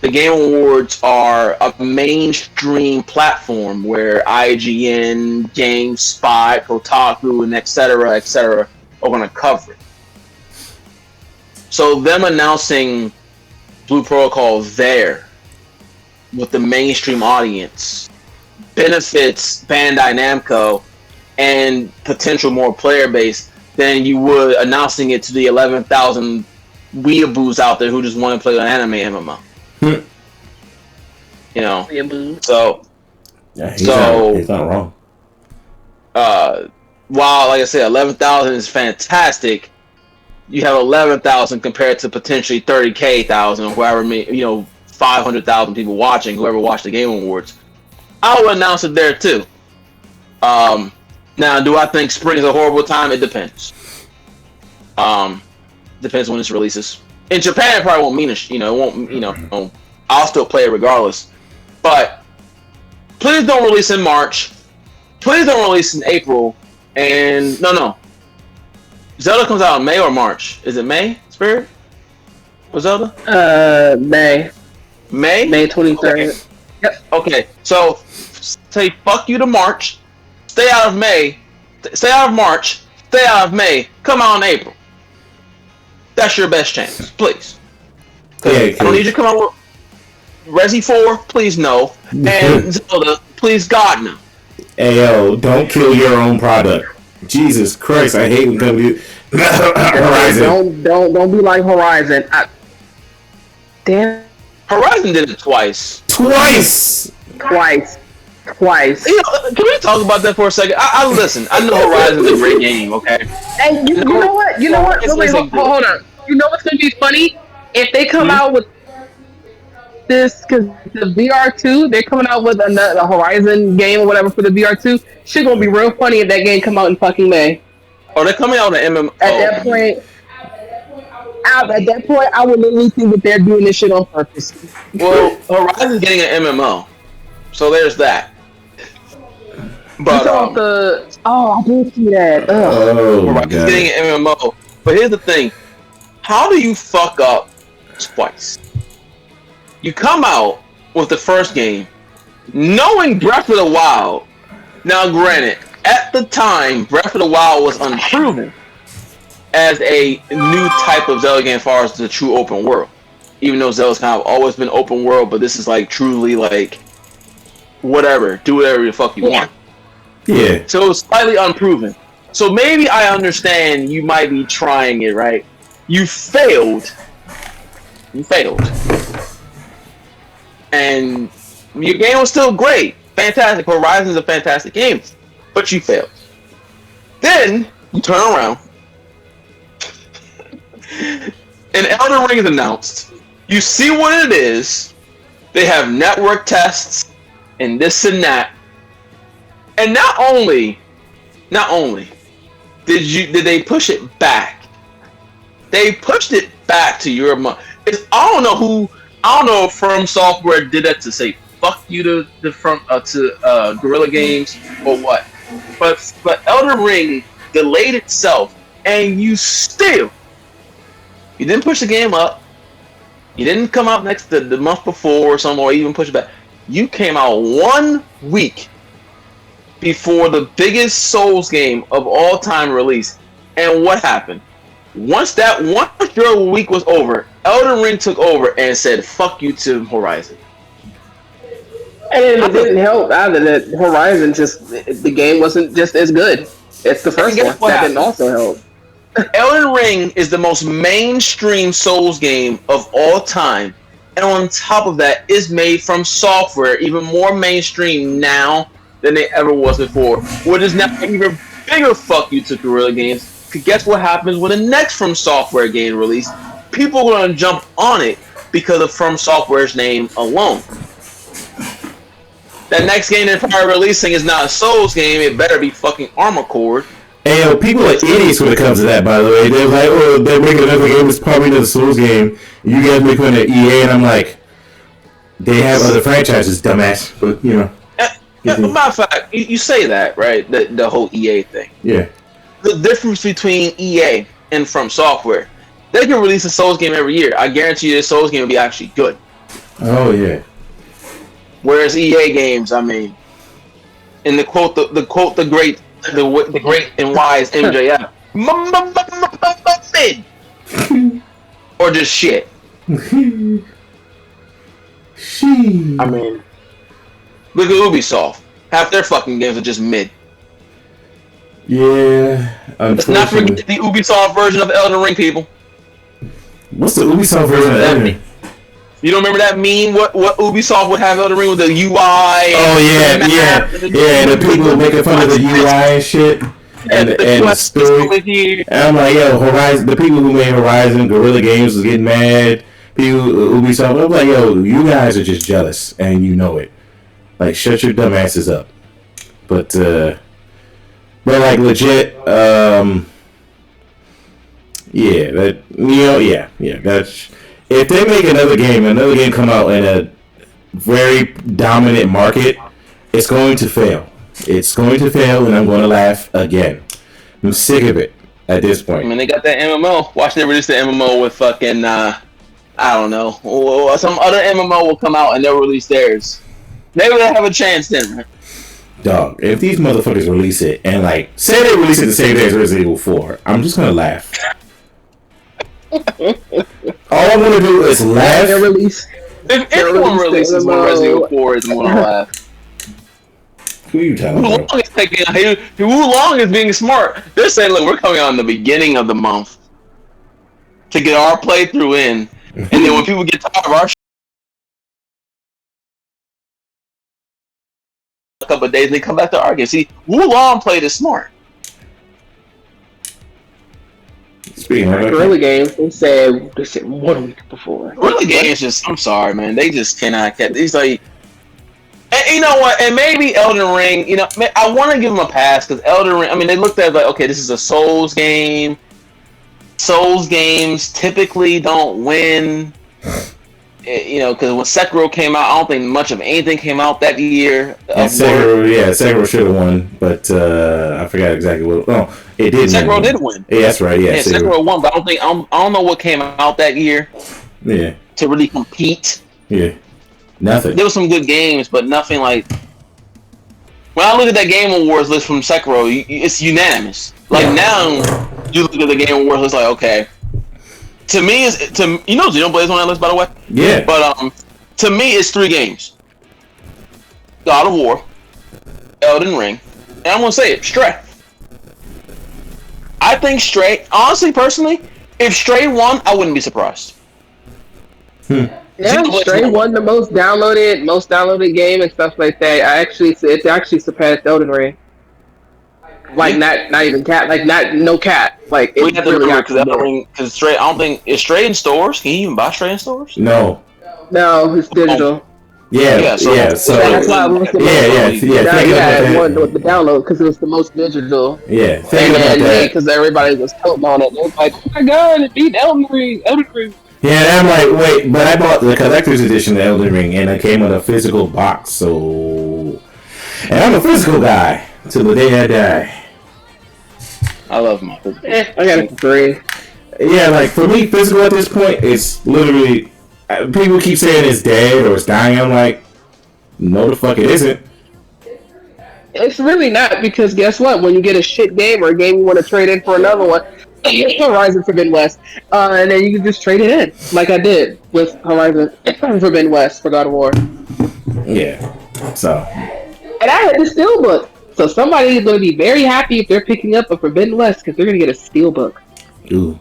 The Game Awards are a mainstream platform where IGN, GameSpot, Kotaku, and etc. are going to cover it. So them announcing Blue Protocol there with the mainstream audience benefits Bandai Namco and potential more player base than you would announcing it to the 11,000 weeaboos out there who just want to play an anime MMO. You know, so yeah, he's not wrong. While, like I said, 11,000 is fantastic, you have 11,000 compared to potentially 30,000 or whoever, 500,000 people watching, whoever watched the Game Awards. I would announce it there too. Now, do I think spring is a horrible time? It depends. Depends when this releases. In Japan, it probably won't mean it won't. I'll still play it regardless. But please don't release in March. Please don't release in April. And no. Zelda comes out in May or March? Is it May, Spirit? For Zelda? May. May? May 23rd. Okay. Yep. Okay, so say fuck you to March. Stay out of May. Stay out of March. Stay out of May. Come out in April. That's your best chance, please. Yeah, I don't need you to come out with Resi 4, please no. And Zelda, please God no. Hey yo, don't kill your own product. Jesus Christ, I hate when companies. Horizon. Don't be like Horizon. Damn. Horizon did it twice. Twice. You know, can we talk about that for a second? I listen. I know Horizon's a great game. Okay. And you know what? Wait, hold on. You know what's gonna be funny? If they come out with this, because the VR2, they're coming out with a Horizon game or whatever for the VR2. Shit gonna be real funny if that game come out in fucking May. Oh, they're coming out with an MMO. At that point, I would literally think that they're doing this shit on purpose. Well, Horizon's getting an MMO, so there's that. But I did see that. Oh my Horizon's god. getting an MMO. But here's the thing: how do you fuck up twice? You come out with the first game, knowing Breath of the Wild. Now, granted, at the time, Breath of the Wild was unproven as a new type of Zelda game as far as the true open world. Even though Zelda's kind of always been open world, but this is like truly like whatever, do whatever the fuck you want. Yeah. So it was slightly unproven. So maybe I understand you might be trying it, right? You failed. And your game was still great. Fantastic. Horizon's a fantastic game. But you failed. Then, you turn around. And Elden Ring is announced. You see what it is. They have network tests. And this and that. And not only did they push it back. They pushed it back to your month. I don't know if From Software did that to say fuck you to Guerrilla Games or what. But Elden Ring delayed itself, and you didn't push the game up. You didn't come out the month before or something, or even push it back. You came out 1 week before the biggest Souls game of all time release. And what happened? Once your week was over, Elden Ring took over and said, fuck you to Horizon. And it didn't help either that Horizon the game wasn't just as good. It's the first one. That didn't also help. Elden Ring is the most mainstream Souls game of all time. And on top of that, it's made from software, even more mainstream now than it ever was before. Which is now an even bigger fuck you to Guerrilla Games. Because guess what happens when the next From Software game release? People are going to jump on it because of From Software's name alone. That next game they're probably releasing is not a Souls game. It better be fucking Armored Core. Hey, yo, people are idiots when it comes to that, by the way. They're like, oh, they're making another game. It's probably another Souls game. You guys make fun of EA, and I'm like, they have other franchises, dumbass. But, you know. Matter of fact, you say that, right? The whole EA thing. Yeah. The difference between EA and From Software, they can release a Souls game every year. I guarantee you this Souls game will be actually good. Oh, yeah. Whereas EA games, I mean, in the great and wise MJF, or just shit. I mean, look at Ubisoft. Half their fucking games are just mid. Yeah. Let's not forget the Ubisoft version of Elden Ring, people. What's the Ubisoft version of Elden Ring? You don't remember that meme? What Ubisoft would have Elden Ring with the UI? Oh yeah. And the people making fun of the UI and shit, and the story. And I'm like, yo, Horizon. The people who made Horizon, Guerrilla Games, was getting mad. People, Ubisoft. I'm like, yo, you guys are just jealous, and you know it. Like, shut your dumb asses up. But like legit, that's. If they make another game come out in a very dominant market, it's going to fail. It's going to fail, and I'm going to laugh again. I'm sick of it at this point. I mean, they got that MMO. Watch they release the MMO with fucking, I don't know. Some other MMO will come out and they'll release theirs. Maybe they'll have a chance then, right? Dog, if these motherfuckers release it, and like, say they release it the same day as Resident Evil 4, I'm just going to laugh. All I want to do is laugh. If anyone releases when Resident Evil 4 is going to laugh. Who you telling? Wulong is being smart. They're saying, look, we're coming out in the beginning of the month to get our playthrough in, and then when people get tired of our a couple of days, they come back to our game. See, Wulong played it smart. Speaking of Guerrilla Games, they said 1 week before. Guerrilla Games just, I'm sorry, man, they just cannot get these like. And you know what? And maybe Elden Ring. You know, I want to give them a pass because Elden Ring. I mean, they looked at it like, okay, this is a Souls game. Souls games typically don't win. You know, because when Sekiro came out, I don't think much of anything came out that year. And Sekiro should have won, but I forgot exactly what. Oh, it did. Sekiro did win. Yeah, that's right. Yeah, Sekiro won, but I don't know what came out that year. Yeah. To really compete. Yeah. Nothing. There were some good games, but nothing like. When I look at that Game Awards list from Sekiro, it's unanimous. Like now, you look at the Game Awards list, like okay. To me, Xenoblade's on that list, by the way. Yeah. But to me, it's 3 games: God of War, Elden Ring, and I'm gonna say it, Stray. I think Stray. Honestly, personally, if Stray won, I wouldn't be surprised. Yeah, Stray won the most downloaded game and stuff like that. It actually surpassed Elden Ring. Like not even cat, like not no cat. Like we have to remember because Stray. I don't think is Stray in stores. Can you even buy Stray in stores? No, it's digital. Yeah. So that's why it was won with the download because it was the most digital. Yeah, because everybody was tilting on it. It was like, oh my god, it beat Elden Ring. Yeah, and I'm like, wait, but I bought the collector's edition of Elden Ring, and it came with a physical box, so... And I'm a physical guy, till the day I die. I love my. I got it for free. Yeah, like, for me, physical at this point, it's literally... People keep saying it's dead or it's dying, I'm like, no the fuck it isn't. It's really not, because guess what? When you get a shit game or a game you want to trade in for another one, Horizon Forbidden West, and then you can just trade it in, like I did with Horizon Forbidden West for God of War. Yeah, so... And I had the Steelbook. So somebody is going to be very happy if they're picking up a Forbidden West, because they're going to get a Steelbook. Ooh.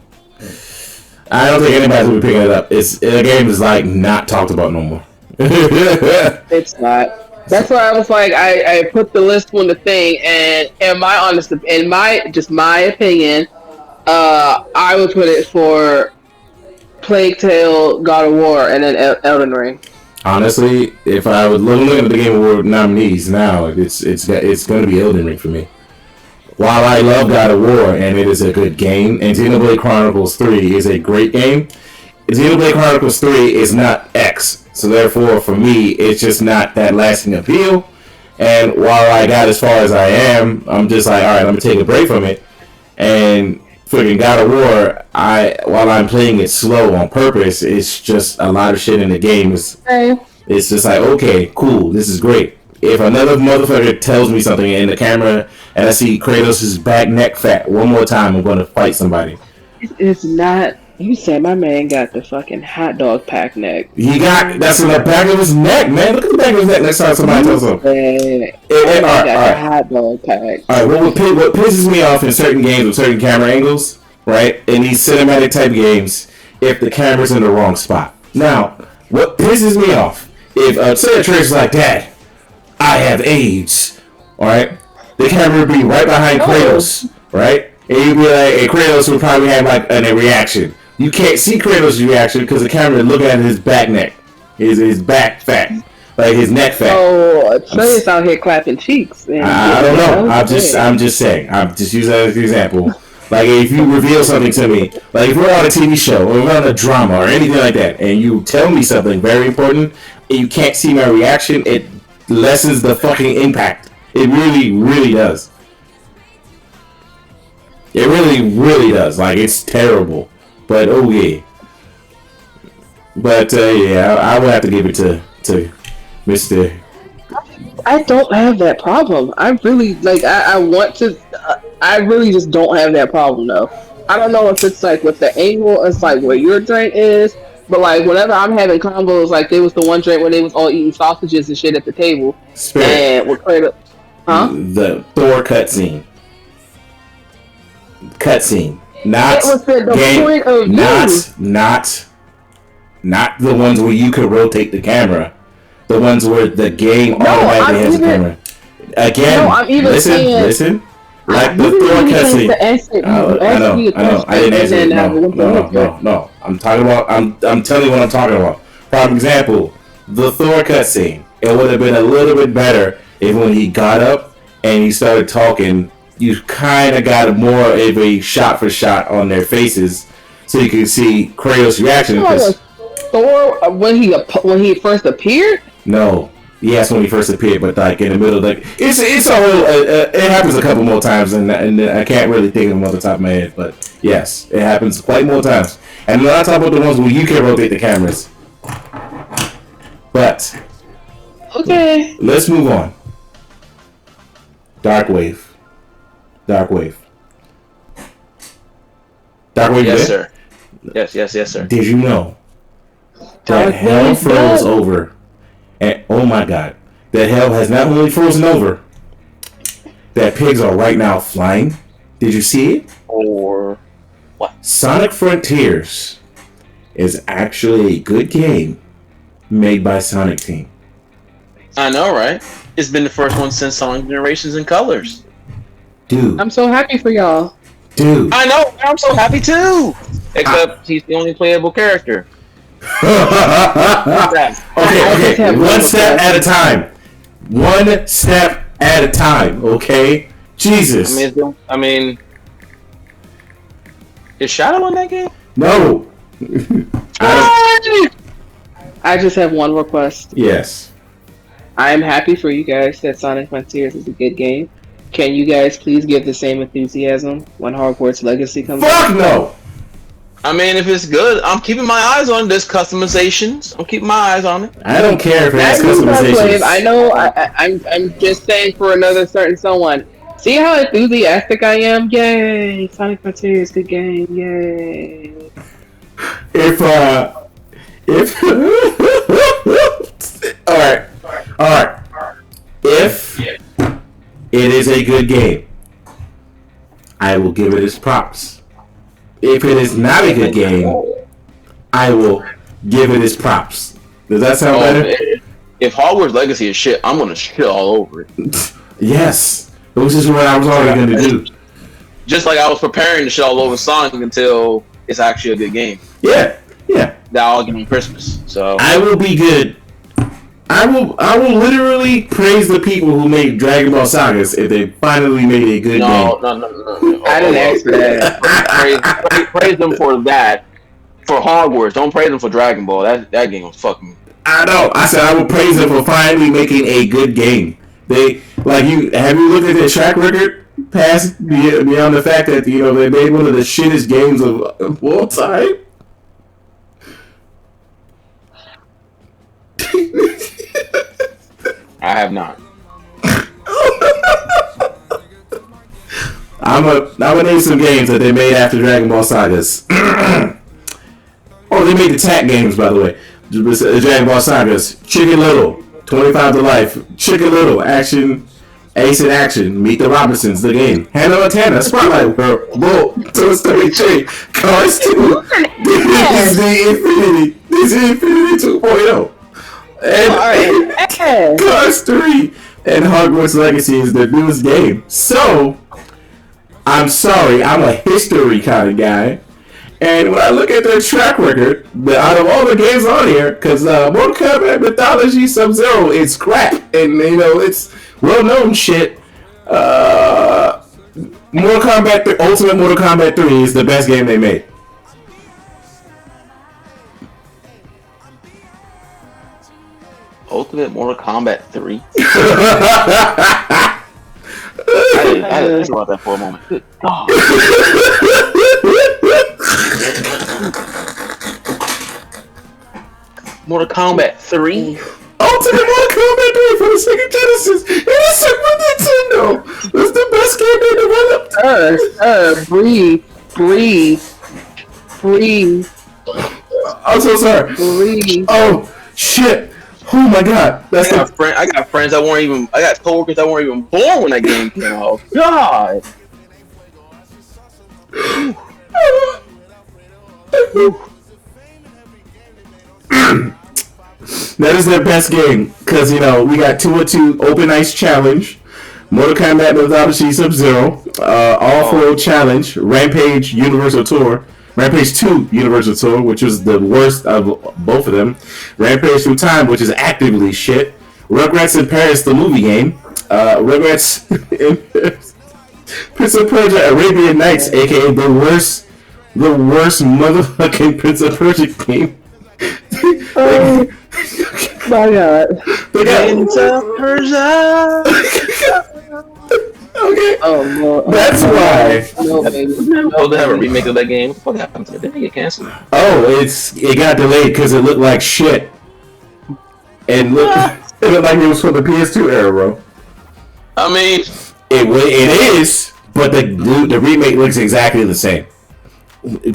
I don't think anybody's going to be picking it up. The game is, like, not talked about no more. It's not. That's why I was like, I put the list on the thing, and in my opinion, I would put it for Plague Tale, God of War, and then Elden Ring. Honestly, if I would look at the Game Award nominees now, it's going to be Elden Ring for me. While I love God of War and it is a good game, and Xenoblade Chronicles 3 is a great game, Xenoblade Chronicles 3 is not X. So therefore, for me, it's just not that lasting appeal. And while I got as far as I am, I'm just like, all right, I'm going to take a break from it. And freaking God of War, while I'm playing it slow on purpose, it's just a lot of shit in the game. It's just like, okay, cool, this is great. If another motherfucker tells me something in the camera and I see Kratos' back neck fat one more time, I'm going to fight somebody. It's not. You said my man got the fucking hot dog pack neck. That's in the back of his neck, man. Look at the back of his neck next time somebody tells him. Got the hot dog pack. Alright, what pisses me off in certain games with certain camera angles, right? In these cinematic type games, if the camera's in the wrong spot. Now, what pisses me off, if say a trailer's like, Dad, I have AIDS, alright? The camera would be right behind Kratos, right? And you'd be like, hey, Kratos would probably have like a reaction. You can't see Kratos' reaction because the camera is looking at his back neck. His back fat. Like his neck fat. Oh, Trey's out here clapping cheeks. I don't know. I'm just saying. I'm just using that as an example. Like if you reveal something to me, like if we're on a TV show or we're on a drama or anything like that, and you tell me something very important and you can't see my reaction, it lessens the fucking impact. It really, really does. It really, really does. Like it's terrible. But oh yeah. But yeah, I would have to give it to Mr. I don't have that problem. I really like. I want to. I really just don't have that problem though. I don't know if it's like with the angle, it's like where your drink is, but like whenever I'm having combos, like there was the one drink where they was all eating sausages and shit at the table. Spirit. And we're clear. Huh? The Thor cutscene. Not it was the game, point of not the ones where you could rotate the camera. The ones where the game automatically has the camera. Again, listen. Like the Thor cutscene. I know. I didn't answer it. No. I'm talking about. I'm telling you what I'm talking about. For example, the Thor cutscene. It would have been a little bit better if when he got up and he started talking, you kind of got more of a shot for shot on their faces, so you could see Kratos' reaction. Thor when he first appeared. No, yes, when he first appeared, but like in the middle, like it's a whole. It happens a couple more times, and I can't really think of them off the top of my head, but yes, it happens quite more times. And I'm not talking about the ones where you can rotate the cameras. But okay, let's move on. Dark Wave. Yes, sir. Yes, sir. Did you know that hell froze over? And oh my God, that hell has not only frozen over, that pigs are right now flying. Did you see it? Or what? Sonic Frontiers is actually a good game made by Sonic Team. I know, right? It's been the first one since Sonic Generations and Colors. Dude. I'm so happy for y'all. Dude. I know, I'm so happy too! Except he's the only playable character. Okay. One step at a time. One step at a time, okay? Jesus. I mean, is Shadow in that game? No. I just have one request. Yes. I am happy for you guys that Sonic Frontiers is a good game. Can you guys please give the same enthusiasm when Hogwarts Legacy comes out? Fuck no! I mean, if it's good, I'm keeping my eyes on it. There's customizations. I'm keeping my eyes on it. I don't care if it has That is not customizations. slave. I know. I'm just saying for another certain someone. See how enthusiastic I am? Yay! Sonic Frontiers, good game. Yay! If alright. If it is a good game, I will give it its props. If it is not a good game, I will give it its props. Does that sound better? If Hogwarts Legacy is shit, I'm gonna shit all over it. Yes, which is what I was already going to do. Just like I was preparing to shit all over Sonic until it's actually a good game. Yeah. That I'll give on Christmas. So I will be good. I will literally praise the people who made Dragon Ball Sagas if they finally made a good game. No. I didn't ask for that. Praise them for that. For Hogwarts, don't praise them for Dragon Ball. That game was fucking. I know. I said I will praise them for finally making a good game. They have you looked at their track record past beyond the fact that they made one of the shittest games of all time. I have not. I'm gonna name some games that they made after Dragon Ball Sagas. Oh, they made the TAC games, by the way. Dragon Ball Sagas. Chicken Little, 25 to Life. Chicken Little, Action, Ace in Action, Meet the Robinsons, the game. Hannah Montana, Spotlight World, Bull, Toy Story 3, Cars 2, Disney Infinity 2.0. And Cars 3 and Hogwarts Legacy is the newest game. So, I'm sorry, I'm a history kind of guy. And when I look at their track record, out of all the games on here, because Mortal Kombat Mythology Sub-Zero is crap. And, it's well-known shit. Ultimate Mortal Kombat 3 is the best game they made. Ultimate Mortal Kombat 3. I didn't think about that for a moment. Good God. Mortal Kombat 3? Ultimate Mortal Kombat 3 for the Sega Genesis and the Super Nintendo. It's the best game they developed. Breathe. I'm so sorry. Breathe. Oh, shit. Oh my god. I got friends that weren't even. I got coworkers that weren't even born when that game came out. God. That is their best game because we got 2-2 Open Ice Challenge, Mortal Kombat Mythology Sub-Zero, All-For Challenge, Rampage Universal Tour, Rampage 2 Universal Tour, which is the worst of both of them, Rampage Through Time, which is actively shit, Rugrats in Paris, the movie game, Rugrats in Paris, Prince of Persia Arabian Nights, aka the worst motherfucking Prince of Persia game. Oh my god. Prince of Persia. Okay. Oh no. That's why. No, baby. Supposed to have a remake of that game. What the fuck happened to it? Didn't it get canceled? Oh, it got delayed because it looked like shit. And it looked like it was from the PS2 era, bro. I mean, it is, but the remake looks exactly the same,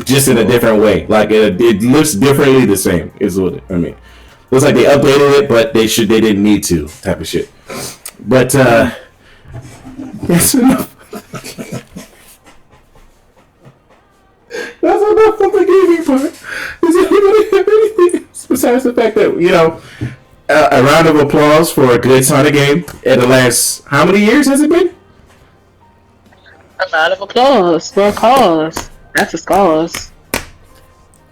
just in a different way. Like it looks differently the same. Is what I mean. Looks like they updated it, but they didn't need to type of shit. But that's enough. That's enough from the gaming part. Does anybody have anything else besides the fact that a round of applause for a good Sonic game in the last how many years has it been? A round of applause for a cause. That's a cause.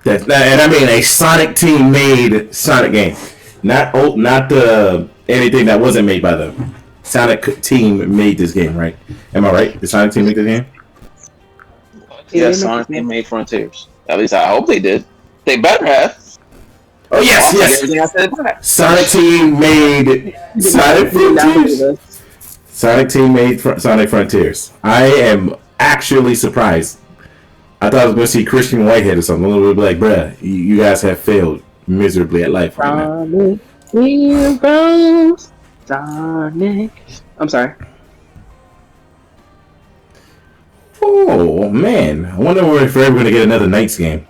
And I mean a Sonic team made Sonic game, not anything that wasn't made by them. Sonic team made this game, right? Am I right? The Sonic team made this game? yeah, Sonic team made Frontiers. At least I hope they did. They better have. Oh yes, yes. Everything I said back. Sonic Team made Sonic Frontiers. Sonic Team made Sonic Frontiers. I am actually surprised. I thought I was going to see Christian Whitehead or something. A little bit like, bruh, you guys have failed miserably at life right now. Heroes, Sonic. I'm sorry. Oh man, I wonder if we're ever going to get another Knights game.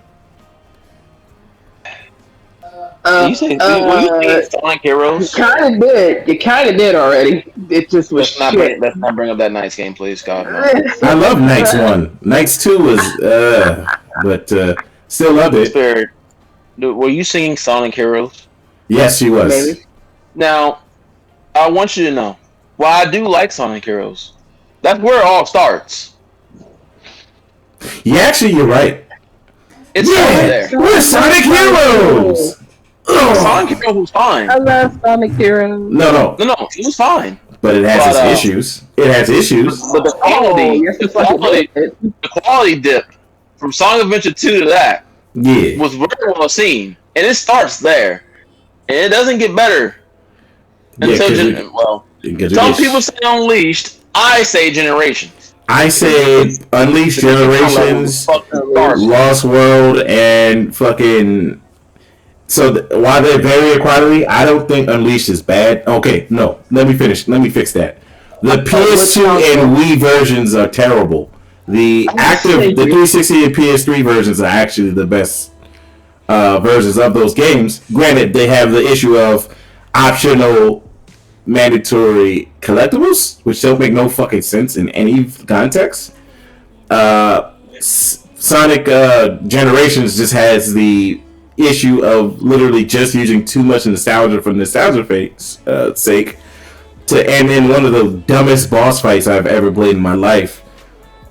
You say Sonic Heroes? You kind of did. You kind of did already. It just was Let's not bring up that Knights game, please, God. No. I love Knights 1. Knights 2 was, but still love it. Fair. Were you singing Sonic Heroes? Yes, she was. Maybe. Now, I want you to know, while I do like Sonic Heroes, that's where it all starts. Yeah, actually, you're right. It's there. We're Sonic Heroes! Sonic Heroes was fine. I love Sonic Heroes. No, it was fine. but it has its issues. It has issues. But the quality dip from Sonic Adventure 2 to that was very well seen. And it starts there. And it doesn't get better until, some people say Unleashed, I say Generations. I say Unleashed, Generations, Lost World, and fucking... So while they're very equality, I don't think Unleashed is bad. Okay, no. Let me finish. Let me fix that. The PS2 and Wii versions are terrible. The 360 and PS3 versions are actually the best versions of those games. Granted, they have the issue of optional mandatory collectibles, which don't make no fucking sense in any context. Sonic Generations just has the issue of literally just using too much nostalgia for nostalgia's sake to end in one of the dumbest boss fights I've ever played in my life.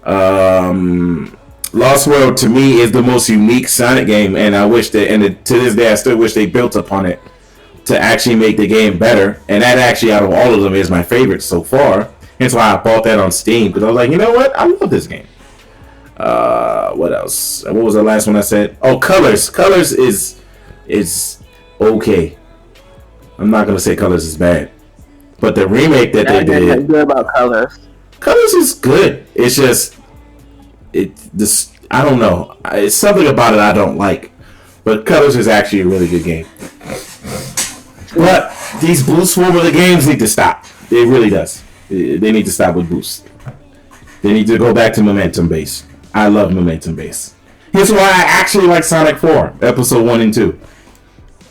Lost World to me is the most unique Sonic game, and I wish that, and to this day I still wish they built upon it to actually make the game better. And that actually, out of all of them, is my favorite so far. Hence why I bought that on Steam, because I was like, you know what, I love this game. What else? What was the last one I said? Oh, Colors. Colors is okay. I'm not gonna say Colors is bad, but the remake that they did. Good about Colors. Colors is good. It's just I don't know. It's something about it I don't like, but Colors is actually a really good game. But these boost formula games need to stop. It really does. They need to stop with boost. They need to go back to momentum base. I love momentum base. Here's why I actually like Sonic 4, Episode 1 and 2.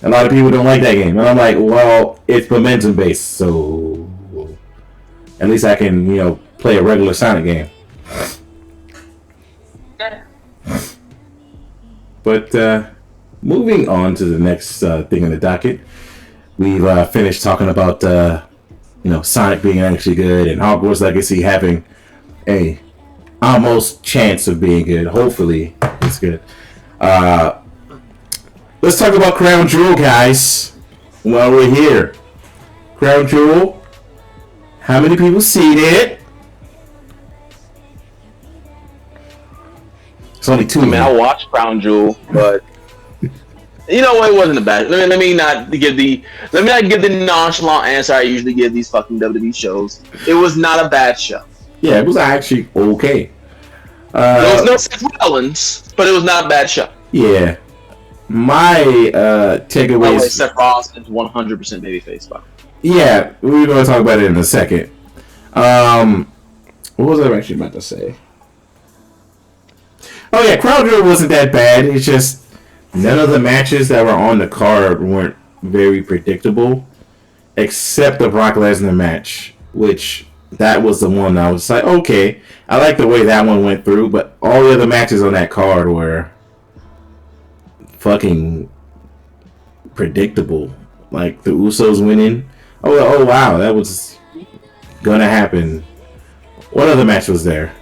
A lot of people don't like that game. And I'm like, well, it's momentum based, so at least I can, play a regular Sonic game. But moving on to the next thing in the docket, we've finished talking about Sonic being actually good and Hogwarts Legacy having a almost chance of being good. Hopefully it's good. Let's talk about Crown Jewel, guys, while we're here. Crown Jewel, how many people seen it? It's only 2 minutes. I watched Crown Jewel, but you know what? It wasn't a bad. Let me not give the nonchalant answer I usually give these fucking WWE shows. It was not a bad show. Yeah, it was actually okay. There was no Seth Rollins, but it was not a bad show. Yeah. My takeaways. Seth Rollins is 100% babyface. Yeah, we're going to talk about it in a second. What was I actually about to say? Oh yeah, Crown Jewel wasn't that bad. It's just none of the matches that were on the card weren't very predictable, except the Brock Lesnar match, which that was the one I was like, okay, I like the way that one went through, but all the other matches on that card were fucking predictable. Like the Usos winning. Oh wow, that was gonna happen. What other match was there?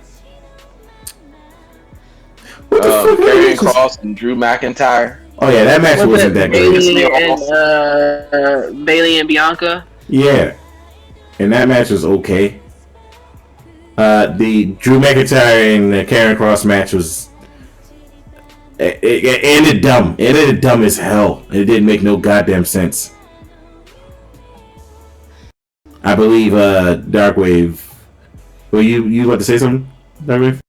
What the fuck? Karrion Kross and Drew McIntyre. Oh yeah, that match wasn't that great. Bailey and Bianca. Yeah, and that match was okay. The Drew McIntyre and the Karrion Kross match was It ended dumb. It ended dumb as hell. It didn't make no goddamn sense. I believe Darkwave. Well, you about to say something, Darkwave?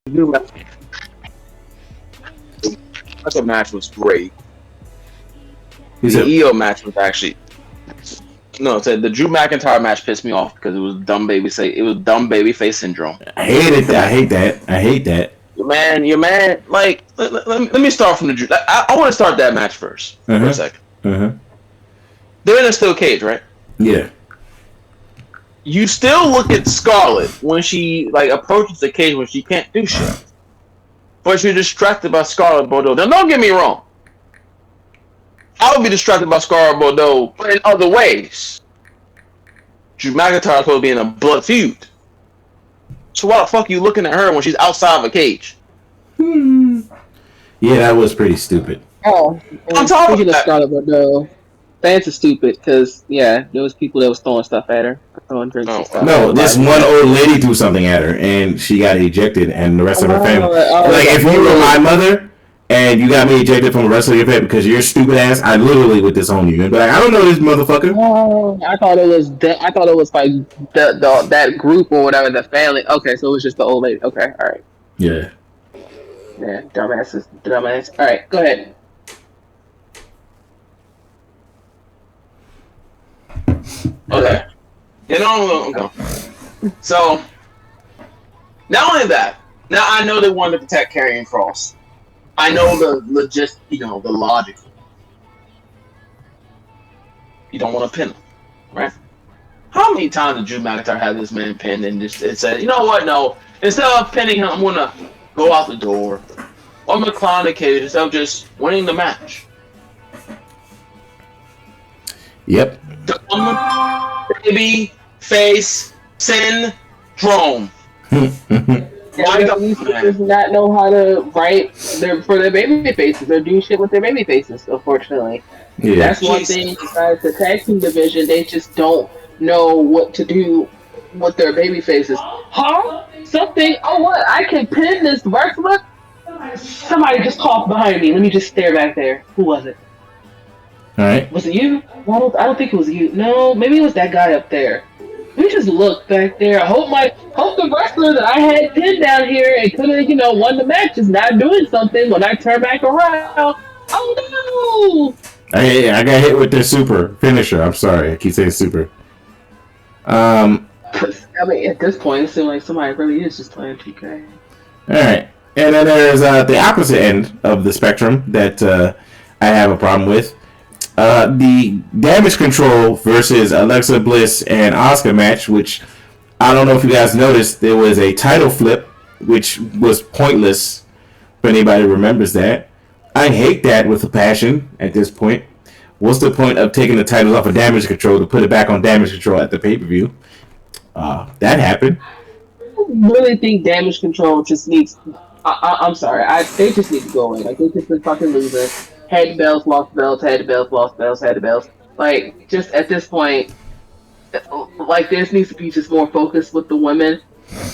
That match was great. The EO match was actually the Drew McIntyre match pissed me off because it was dumb baby face syndrome. I hate that. Your man. Like, let me start from the Drew. I want to start that match first for a second. They're in a steel cage, right? Yeah. You still look at Scarlett when she approaches the cage when she can't do shit, but you're distracted by Scarlett Bordeaux. Now, don't get me wrong. I would be distracted by Scarlett Bordeaux, but in other ways. Drew McIntyre is supposed to be in a blood feud. So why the fuck are you looking at her when she's outside of a cage? Yeah, that was pretty stupid. Oh, I'm talking about Scarlett Bordeaux. Fans are stupid because there was people that was throwing stuff at her, throwing drinks and stuff. No, this one old lady threw something at her and she got ejected, and the rest of her family. If you were my mother and you got me ejected from the rest of your family because you're stupid ass, I literally would disown you and be like, I don't know this motherfucker. Oh, I thought it was like that group or whatever, the family. Okay, so it was just the old lady. Okay, all right. Yeah. Yeah, dumbass. All right, go ahead. Okay. No. So, not only that, now I know they wanted to protect Karrion Kross. I know the the logic. You don't want to pin him, right? How many times did Drew McIntyre have this man pinned and just said, you know what? No, instead of pinning him, I'm gonna go out the door. Or I'm gonna climb the cage instead of just winning the match. Yep. Baby face syndrome. Does not know how to write for their baby faces. They're doing shit with their baby faces, unfortunately. Yeah. That's one thing besides the tag team division, they just don't know what to do with their baby faces. Huh? Something? Oh, what? I can pin this wrestler? Somebody just coughed behind me. Let me just stare back there. Who was it? All right. Was it you? I don't think it was you. No, maybe it was that guy up there. Let me just look back there. I hope the wrestler that I had pinned down here and could have, won the match is not doing something when I turn back around. Oh no! I got hit with their super finisher. I'm sorry, I keep saying super. I mean, at this point, it seems like somebody really is just playing 2K. All right, and then there's the opposite end of the spectrum that I have a problem with. The Damage Control versus Alexa Bliss and Asuka match, which I don't know if you guys noticed, there was a title flip, which was pointless, if anybody remembers that. I hate that with a passion at this point. What's the point of taking the titles off of Damage Control to put it back on Damage Control at the pay-per-view? That happened. I really think Damage Control just needs... I'm sorry, they just need to go in. Like, they just been fucking losing. Had belts, lost belts, had belts, lost belts, had belts. Like, just at this point, like, there needs to be just more focus with the women.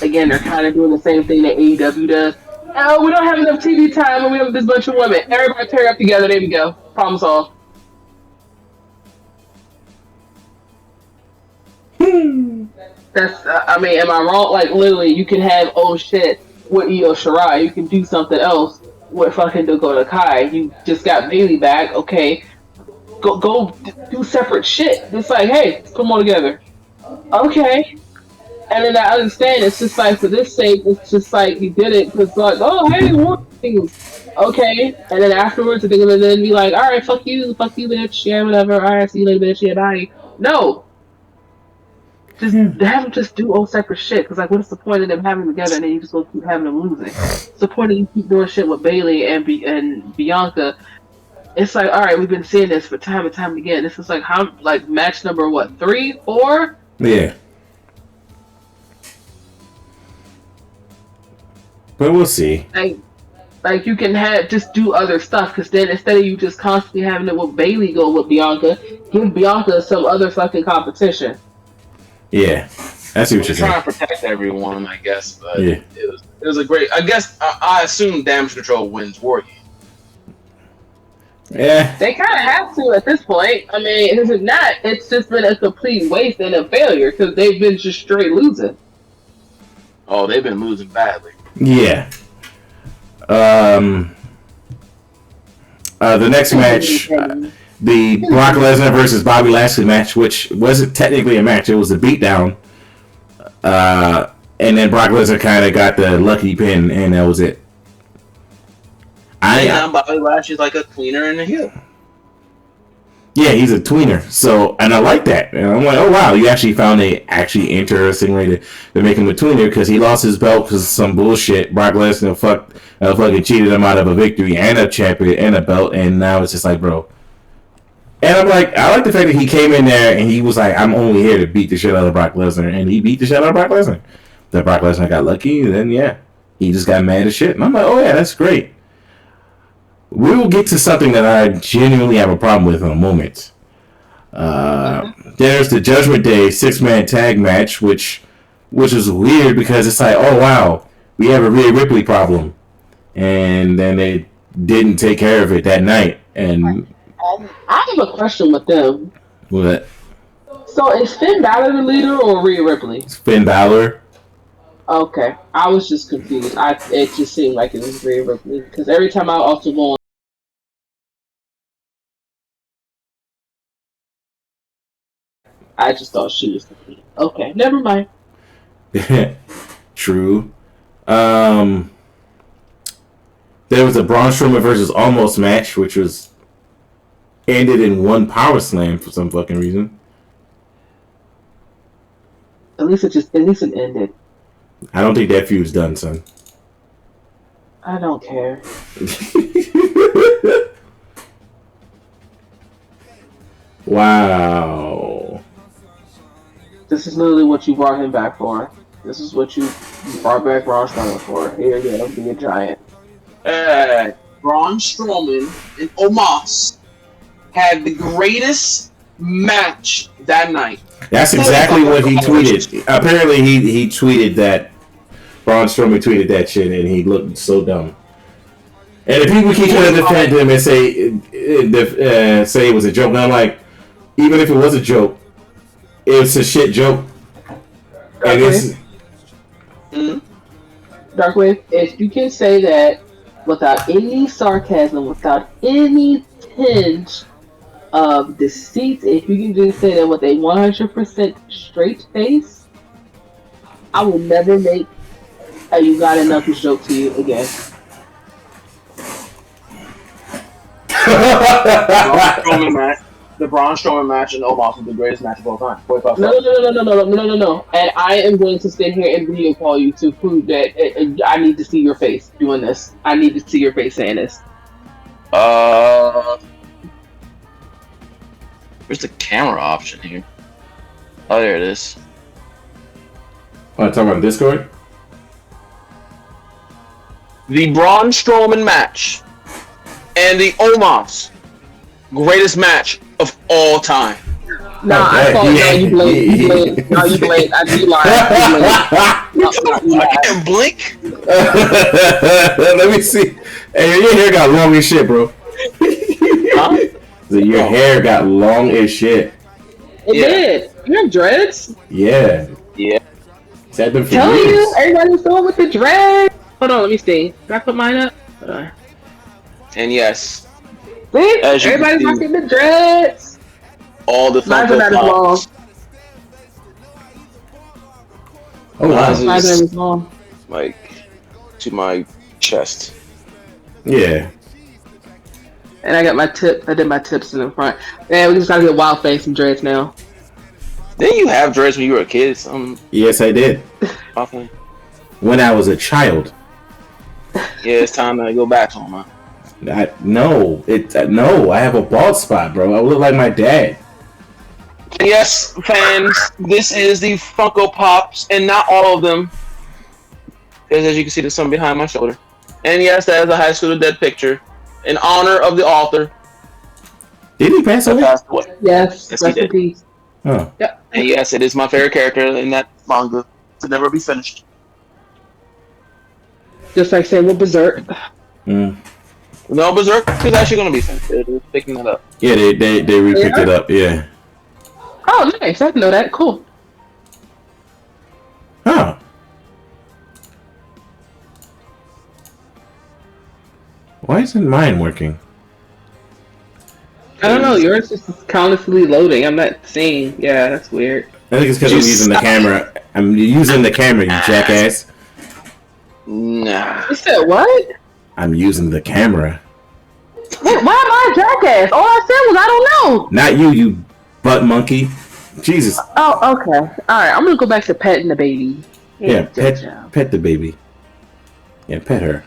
Again, they're kind of doing the same thing that AEW does. Oh, we don't have enough TV time and we have this bunch of women. Everybody pair up together, there we go. Problem solved. That's, I mean, am I wrong? Like, literally, you can have, oh shit, with Io Shirai, you can do something else with fucking Dakota Kai. You just got Bayley back, okay. Go do separate shit. It's like, hey, put them all together. Okay. And then I understand, it's just like, for this sake, it's just like, he did it, because like, oh, hey, what things? Okay. And then afterwards, they're gonna then be like, alright, fuck you, bitch, yeah, whatever, alright, see you later, bitch, yeah, bye. No. Just have them just do all separate shit, because like, what's the point of them having them together and then you just go keep having them losing? What's the point of you keep doing shit with Bayley and Bianca? It's like, alright, we've been seeing this for time and time again. This is like, how, like, match number, what, 3, 4? Yeah. But we'll see. Like you can just do other stuff, because then instead of you just constantly having it with Bayley go with Bianca, give Bianca some other fucking competition. Yeah, I see what you're saying. Trying to protect everyone, I guess, but yeah. it was a great. I guess I assume Damage Control wins War Games. Yeah. They kind of have to at this point. I mean, if not, it's just been a complete waste and a failure because they've been just straight losing. Oh, they've been losing badly. Yeah. Um. The next match, the Brock Lesnar versus Bobby Lashley match, which wasn't technically a match; it was a beatdown. And then Brock Lesnar kind of got the lucky pin, and that was it. Bobby Lashley's like a tweener and a heel. Yeah, he's a tweener. So, and I like that. And I'm like, oh wow, you actually found a actually interesting way to make him a tweener because he lost his belt because of some bullshit. Brock Lesnar fucking cheated him out of a victory and a champion and a belt, and now it's just like, bro. And I'm like, I like the fact that he came in there and he was like, I'm only here to beat the shit out of Brock Lesnar, and he beat the shit out of Brock Lesnar. That Brock Lesnar got lucky, and then yeah, he just got mad as shit. And I'm like, oh yeah, that's great. We will get to something that I genuinely have a problem with in a moment. There's the Judgment Day 6-man tag match, which is weird because it's like, oh wow, we have a Rhea Ripley problem, and then they didn't take care of it that night. And I have a question with them. What? So is Finn Balor the leader or Rhea Ripley? It's Finn Balor. Okay, I was just confused. It just seemed like it was Rhea Ripley because every time I also go on, I just thought she was the leader. Okay, never mind. True. There was a Braun Strowman versus Almost match, which was ended in one power slam for some fucking reason. At least it ended. I don't think that feud's done, son. I don't care. Wow. This is literally what you brought him back for. This is what you brought back Braun Strowman for. Here you go, be a giant. Braun Strowman and Omos had the greatest match that night. That's exactly what he tweeted. Apparently, he tweeted that. Braun Strowman tweeted that shit, and he looked so dumb. And if people keep trying to defend him and say it was a joke, and I'm like, even if it was a joke, it's a shit joke. Darkwave, if you can say that without any sarcasm, without any tinge of deceit, if you can just say that with a 100% straight face, I will never make a You Got Enough joke to you again. The Braun Strowman match and Omos was the greatest match of all time. No. And I am going to stand here and video call you to prove that I need to see your face doing this. I need to see your face saying this. Where's the camera option here? Oh, there it is. Want to talk about Discord? The Braun Strowman match and the Omos greatest match of all time. No, I thought you blink. No, you blink. You lied. I can't blink. Let me see. Hey, your hair got long as shit, bro. Huh? Your hair got long as shit. It did. You have dreads? Yeah. Yeah. Tell you, everybody's going with the dreads. Hold on, let me see. Can I put mine up? Hold on. And yes. See? Everybody's rocking the dreads. All the Funko Pops. Oh wow. Mine's as long. Like to my chest. Yeah. And I got my tip. I did my tips in the front. Man, we just gotta get wild face and dreads now. Didn't you have dreads when you were a kid? Yes, I did. Often. When I was a child. Yeah, it's time to go back home, huh? No, I have a bald spot, bro. I look like my dad. Yes, fans, this is the Funko Pops, and not all of them. Because as you can see, there's some behind my shoulder. And yes, that is a High School Dead picture in honor of the author. Did he pass away? Yes, rest in peace. Oh. Yep. And yes, it is my favorite character in that manga to never be finished. Just like saying with Berserk. No, Berserk is actually going to be finished. They're picking it up. Yeah, they re-picked it up. Yeah. Oh, nice. I didn't know that. Cool. Huh. Why isn't mine working? I don't know. Yours is constantly loading. I'm not seeing. Yeah, that's weird. I think it's because I'm using the camera. I'm using the camera, you jackass. Nah. You said what? I'm using the camera. Wait, why am I a jackass? All I said was I don't know. Not you, you butt monkey. Jesus. Oh, okay. All right. I'm gonna go back to petting the baby. Yeah, pet the baby. Yeah, pet her.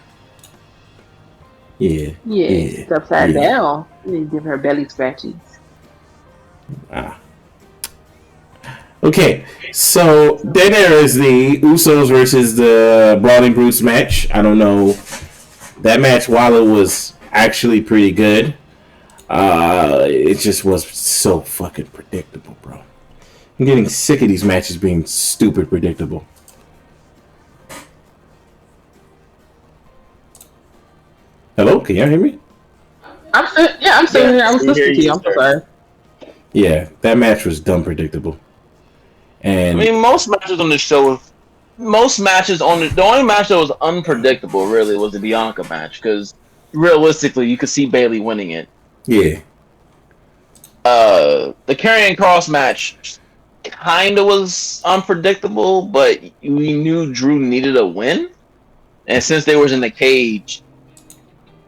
Yeah. Yeah, it's upside down. You give her belly scratches. Ah. Okay, so then there is the Usos versus the Brawling Brutes match. I don't know. That match, while it was actually pretty good, it just was so fucking predictable, bro. I'm getting sick of these matches being stupid predictable. Hello, can y'all hear me? I'm still here. I was listening to you. I'm sorry. Yeah, that match was dumb predictable. And I mean, most matches on the show, the only match that was unpredictable really was the Bianca match, because realistically, you could see Bayley winning it. yeah. The Karrion Kross match kind of was unpredictable, but we knew Drew needed a win, and since they was in the cage,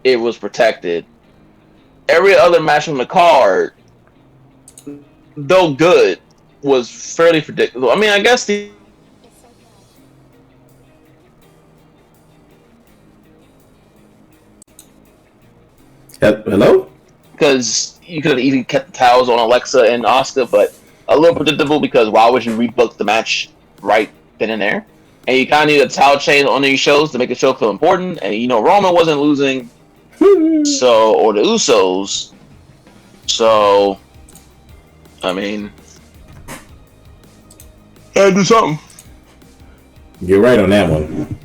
it was protected. Every other match on the card, though good, was fairly predictable. I mean, I guess Hello? because you could have easily kept the towels on Alexa and Asuka, but a little predictable because why would you rebook the match right then and there? And you kind of need a towel chain on these shows to make the show feel important. And Roman wasn't losing, or the Usos. So, I mean, gotta do something. You're right on that one.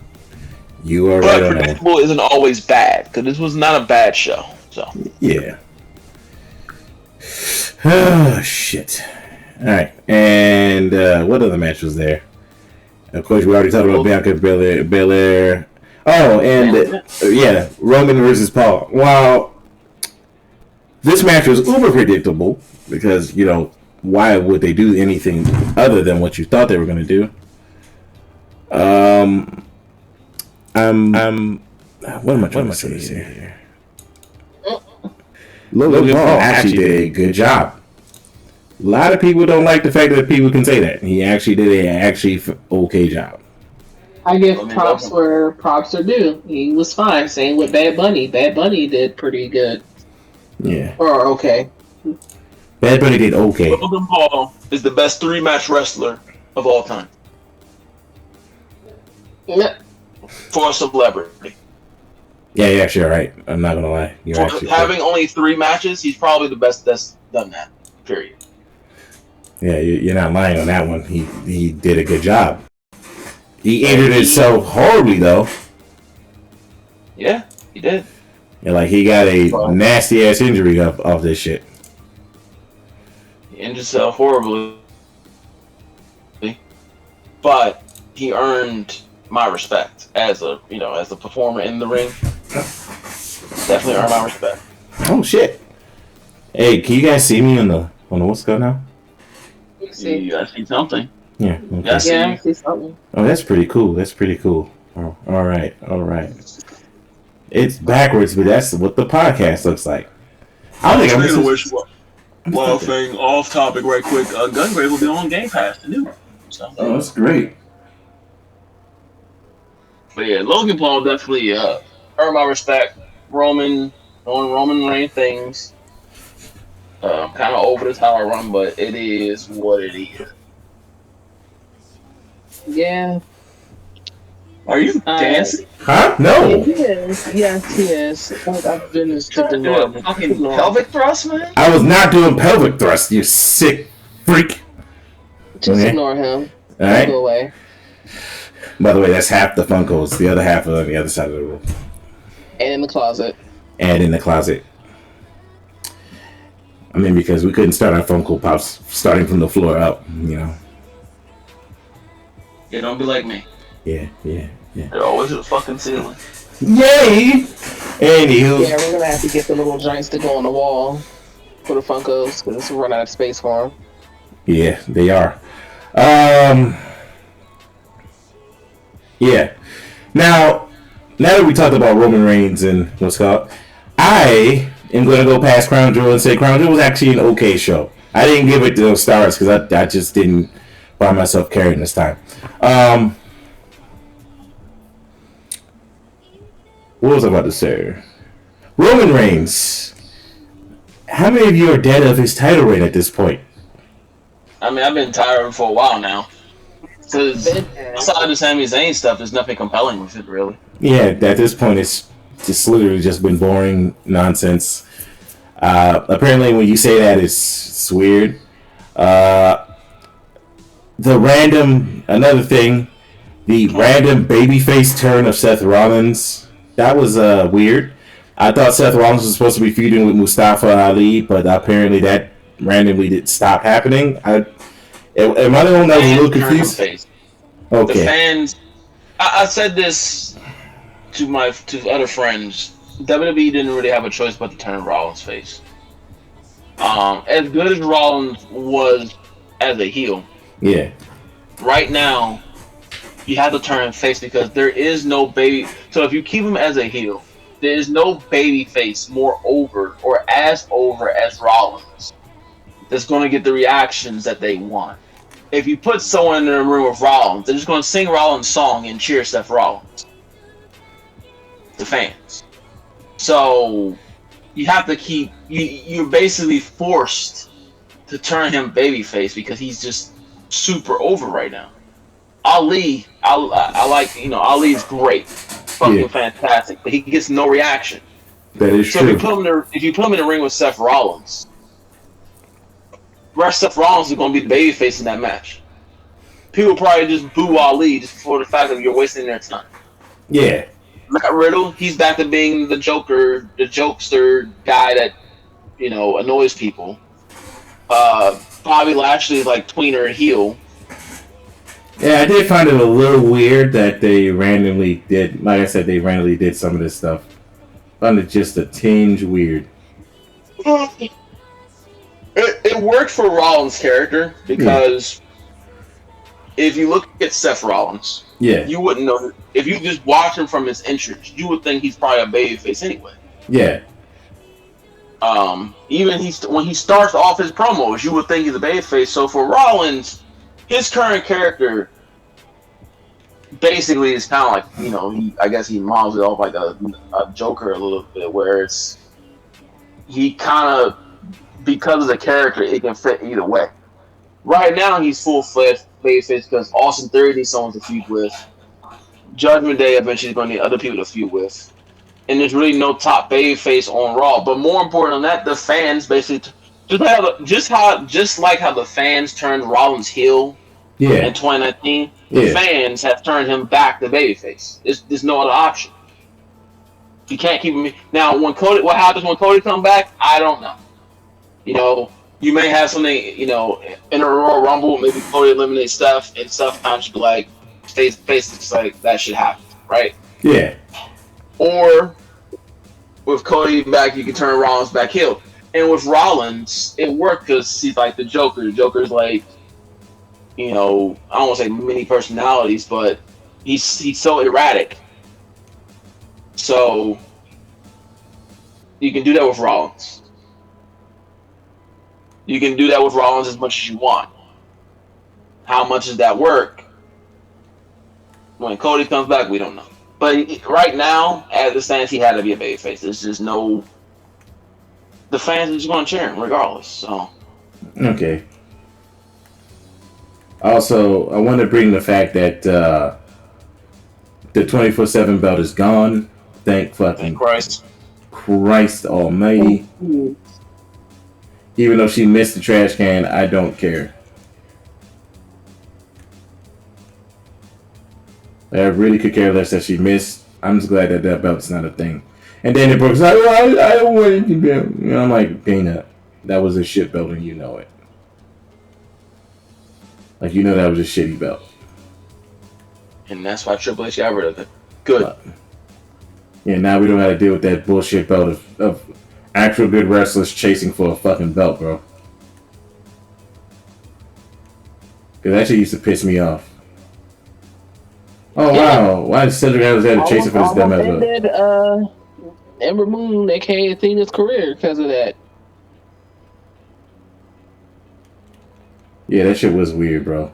You are right on that one. Predictable isn't always bad, because this was not a bad show. So Yeah. Oh, shit. Alright. And what other match was there? Of course, we already talked about Bianca Belair. Oh, and yeah, Roman versus Paul. Well, this match was uber predictable because, why would they do anything other than what you thought they were going to do? What am I trying to say here? Logan Paul actually did a good job. A lot of people don't like the fact that people can say that. He actually did a okay job. I give props where props are due. He was fine. Same with Bad Bunny. Bad Bunny did pretty good. Yeah. Or okay. Bad Bunny did okay. Logan Paul is the best 3-match wrestler of all time. Yeah. For a celebrity. Yeah, you're actually right. I'm not gonna lie. You're actually having only 3 matches, he's probably the best that's done that. Period. Yeah, you're not lying on that one. He did a good job. He injured himself horribly though. Yeah, he did. Yeah, like he got a nasty ass injury off this shit. He injured himself horribly, but he earned my respect as a performer in the ring. Definitely earned my respect. Oh shit! Hey, can you guys see me on the what's going now? I see something. Yeah. Okay. Yes. Yeah, I see something. Oh, that's pretty cool. Oh, all right. It's backwards, but that's what the podcast looks like. I think I'm wish one thing off topic right quick. Gungrave will be on Game Pass, the new one. So. Oh, that's great. But yeah, Logan Paul definitely earned my respect. Roman Reigns things. Kind of over the tower run, but it is what it is. Yeah. Are you dancing? Huh? No. He is. Yes, he is. I've been a fucking pelvic thrust, man. I was not doing pelvic thrust. You sick freak. Just ignore him. All right. Go away. By the way, that's half the Funkos. The other half are on the other side of the room. And in the closet. and in the closet. I mean, because we couldn't start our Funko Pops starting from the floor up, you know. Yeah, don't be like me. Yeah. They're always at the fucking ceiling. Yay! Anywho. Yeah, we're gonna have to get the little joints to go on the wall for the Funkos because we're running out of space for them. Yeah, they are. Yeah. Now that we talked about Roman Reigns and what's called, I am going to go past Crown Jewel and say Crown Jewel was actually an okay show. I didn't give it those stars because I just didn't find myself caring this time. What was I about to say? Roman Reigns. How many of you are dead of his title reign at this point? I mean, I've been tired of him for a while now. Because outside the Sami Zayn stuff, there's nothing compelling with it, really. Yeah, at this point, it's just literally just been boring nonsense. Apparently, when you say that, it's weird. Another thing, the random babyface turn of Seth Rollins, that was weird. I thought Seth Rollins was supposed to be feuding with Mustafa Ali, but apparently that randomly did stop happening. Am I the one that was a little confused? Okay. The fans, I said this to other friends. WWE didn't really have a choice but to turn Rollins face. As good as Rollins was as a heel, yeah, right now you have to turn him face because there is no baby. So if you keep him as a heel, there is no baby face more over or as Rollins that's going to get the reactions that they want. If you put someone in the room with Rollins, they're just going to sing Rollins' song and cheer Seth Rollins. The fans. So you have to keep. You're basically forced to turn him babyface because he's just super over right now. Ali, I like, Ali's great, fucking fantastic, but he gets no reaction. That is so true. If you put him in the ring with Seth Rollins, Seth Rollins is going to be the babyface in that match. People probably just boo Ali just for the fact that you're wasting their time. Yeah. Matt Riddle, he's back to being the Joker, the jokester guy that, annoys people. Bobby Lashley is like tweener heel. Yeah, I did find it a little weird that they randomly did, like I said, they randomly did some of this stuff. Found it just a tinge weird. It worked for Rollins' character because if you look at Seth Rollins, you wouldn't know. If you just watch him from his entrance, you would think he's probably a babyface anyway. Yeah. Even when he starts off his promos, you would think he's a babyface. So for Rollins, his current character basically is kind of like, I guess he models it off like a Joker a little bit, where he kind of, because of the character, it can fit either way. Right now, he's full-fledged babyface because Austin Theory needs someone to feud with. Judgment Day eventually is going to need other people to feud with. And there's really no top babyface on Raw. But more important than that, the fans basically, just like how the fans turned Rollins heel in 2019, the fans have turned him back to babyface. There's no other option. You can't keep him. Now, what happens when Cody comes back? I don't know. You may have something, in a Royal Rumble, maybe Cody eliminates stuff, and stuff times be like, stays face, it's like, that should happen, right? Yeah. Or, with Cody back, you can turn Rollins back heel. And with Rollins, it worked because he's like the Joker. The Joker's like, I don't want to say many personalities, but he's so erratic. So, you can do that with Rollins. You can do that with Rollins as much as you want. How much does that work? When Cody comes back, we don't know. But right now, as it stands, he had to be a babyface. There's just no... The fans are just going to cheer him regardless. So. Okay. Also, I want to bring the fact that the 24/7 belt is gone. Thank Christ. Christ almighty. Even though she missed the trash can, I don't care. I really could care less that she missed. I'm just glad that belt's not a thing. And Dana Brooks like, well, I don't want it to be. And I'm like, Dana, that was a shit belt and you know it. Like, you know that was a shitty belt. And that's why Triple H got rid of it. Good. Yeah, now we don't have to deal with that bullshit belt of actual good wrestlers chasing for a fucking belt, bro. Because that shit used to piss me off. Oh, wow. Why did Cedric Alexander chasing for this dumb ass belt? Ended Ember Moon, aka Athena's career, because of that. Yeah, that shit was weird, bro.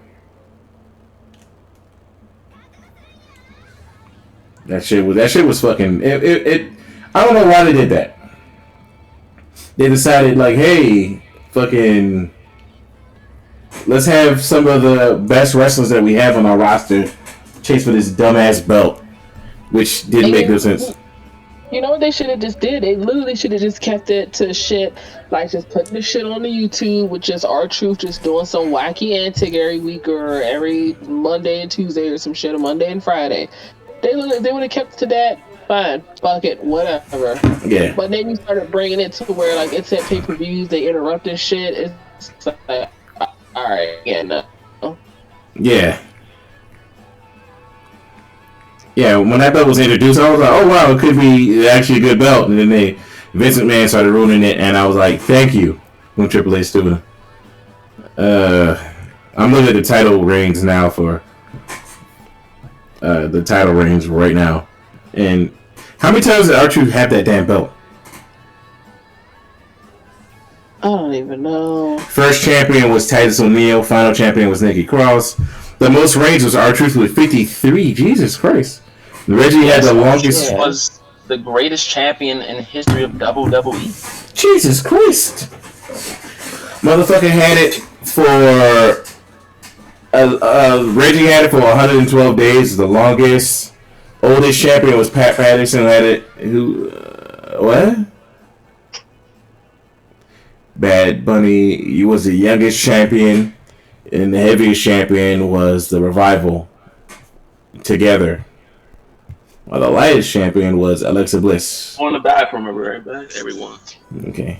That shit was fucking. I don't know why they did that. They decided like, hey, fucking, let's have some of the best wrestlers that we have on our roster chase for this dumbass belt, which didn't make no sense. You know what they should have just did? They literally should have just kept it to shit, like just putting the shit on the YouTube with just R-Truth just doing some wacky antic every week or every Monday and Tuesday or some shit, or Monday and Friday. They would have kept to that. Fine, fuck it, whatever. Yeah. But then you started bringing it to where like it's at pay-per-views, they interrupt this shit. It's like, all right, yeah, no. Yeah. Yeah, when that belt was introduced, I was like, oh wow, it could be actually a good belt. And then Vince McMahon started ruining it, and I was like, thank you when Triple H stood. I'm looking at the title reigns now for the title reigns right now. And how many times did R-Truth have that damn belt? I don't even know. First champion was Titus O'Neil. Final champion was Nikki Cross. The most reigns was R-Truth with 53. Jesus Christ. Reggie had the longest. Was the greatest champion in the history of WWE. Jesus Christ. Motherfucker had it for. Reggie had it for 112 days, the longest. Oldest champion was Pat Patterson, had it. What? Bad Bunny, he was the youngest champion, and the heaviest champion was the Revival. Together. Well, the lightest champion was Alexa Bliss. On the back from everyone. Okay.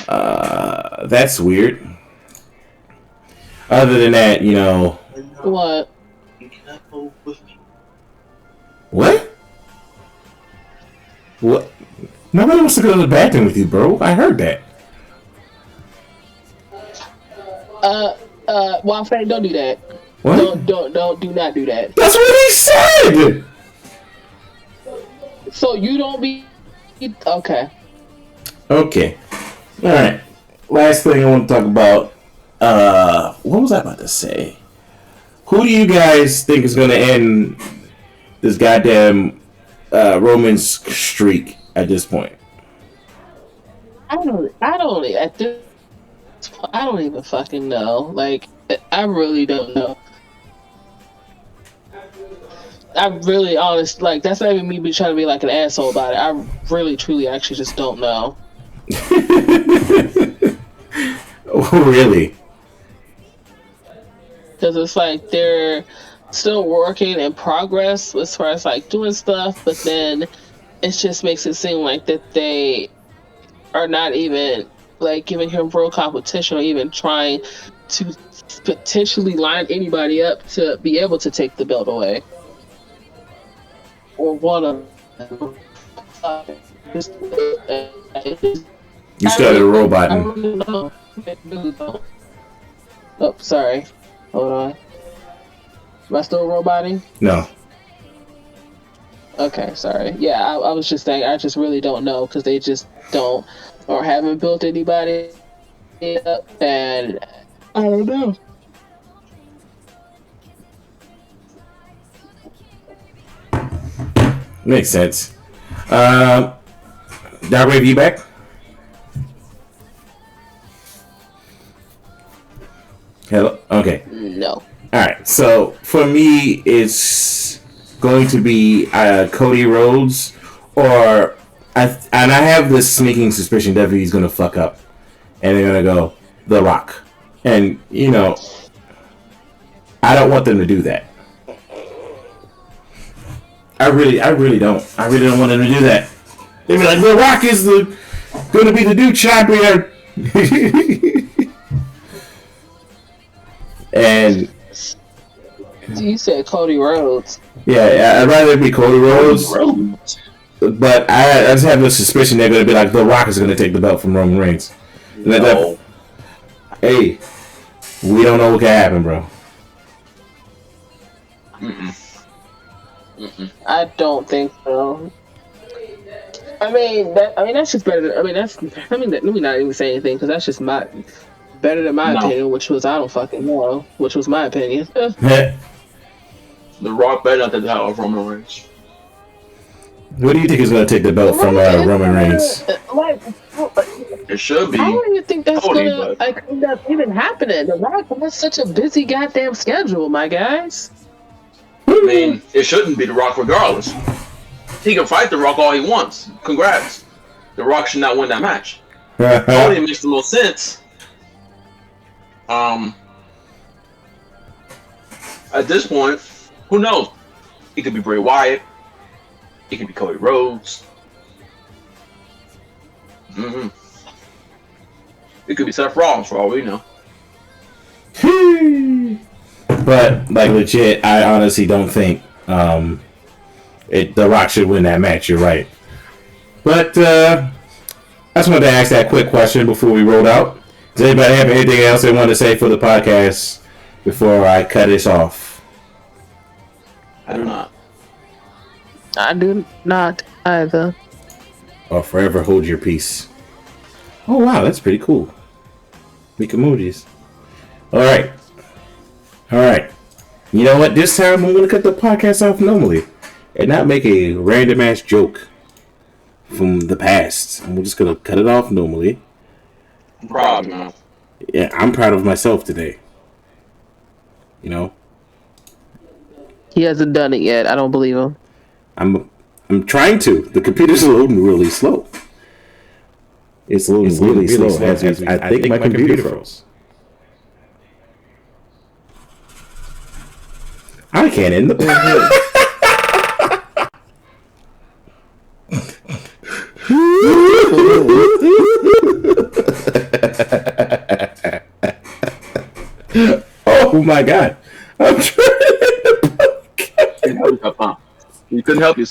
That's weird. Other than that, you know. What? What? What? Nobody wants to go to the bathroom with you, bro. I heard that. Wild Fang, don't do that. What? Do not do that. That's what he said! So you don't be... Okay. Okay. Alright. Last thing I want to talk about. What was I about to say? Who do you guys think is going to end this goddamn Roman's streak at this point? I don't even fucking know. Like, I really don't know. I really, honest, like, that's not even me trying to be like an asshole about it. I really, truly, actually just don't know. Oh, really? Because it's like they're still working in progress as far as like doing stuff, but then it just makes it seem like that they are not even like giving him real competition or even trying to potentially line anybody up to be able to take the belt away. Or one of them. You started roboting. I really don't. I really don't. Oh, sorry. Hold on. Am I still roboting? No. Okay, sorry. Yeah, I was just saying, I just really don't know because they just don't or haven't built anybody up, and I don't know. Makes sense. Darkwave, you back? Hello? Okay. No. Alright, so for me, it's going to be Cody Rhodes, and I have this sneaking suspicion that he's going to fuck up. And they're going to go, The Rock. And, you know, I don't want them to do that. I really don't. I really don't want them to do that. They be like, The Rock is going to be the new champion. And You said Cody Rhodes. yeah, I'd rather be Cody Rhodes. But I just have a suspicion they're going to be like, The Rock is going to take the belt from Roman Reigns. No. Hey, we don't know what can happen, bro. I don't think so. I mean, that's just better. Let me not even say anything because that's just better than my opinion, which was I don't fucking know, which was my opinion. The Rock better not take the title of Roman Reigns. What do you think is going to take the belt from Roman Reigns? It should be. I don't even think that's Cody, gonna end up even happening. The Rock has such a busy goddamn schedule, my guys. I mean, it shouldn't be The Rock regardless. He can fight The Rock all he wants. Congrats. The Rock should not win that match. Cody makes the most sense. At this point, who knows? It could be Bray Wyatt. It could be Cody Rhodes. It could be Seth Rollins for all we know. But like legit, I honestly don't think The Rock should win that match. You're right. But I just wanted to ask that quick question before we rolled out. Does anybody have anything else they want to say for the podcast before I cut this off? I do not. I do not either. Or forever hold your peace. Oh wow, that's pretty cool. Make emojis. Alright. You know what? This time I'm gonna cut the podcast off normally and not make a random ass joke from the past. I'm just gonna cut it off normally. I'm proud, man. Yeah, I'm proud of myself today. You know? He hasn't done it yet. I don't believe him. I'm trying to. The computer's loading really slow. It's loading really slow. I think my computer froze. I can't end the Oh my god. I'm trying to end the podcast. You couldn't help yourself.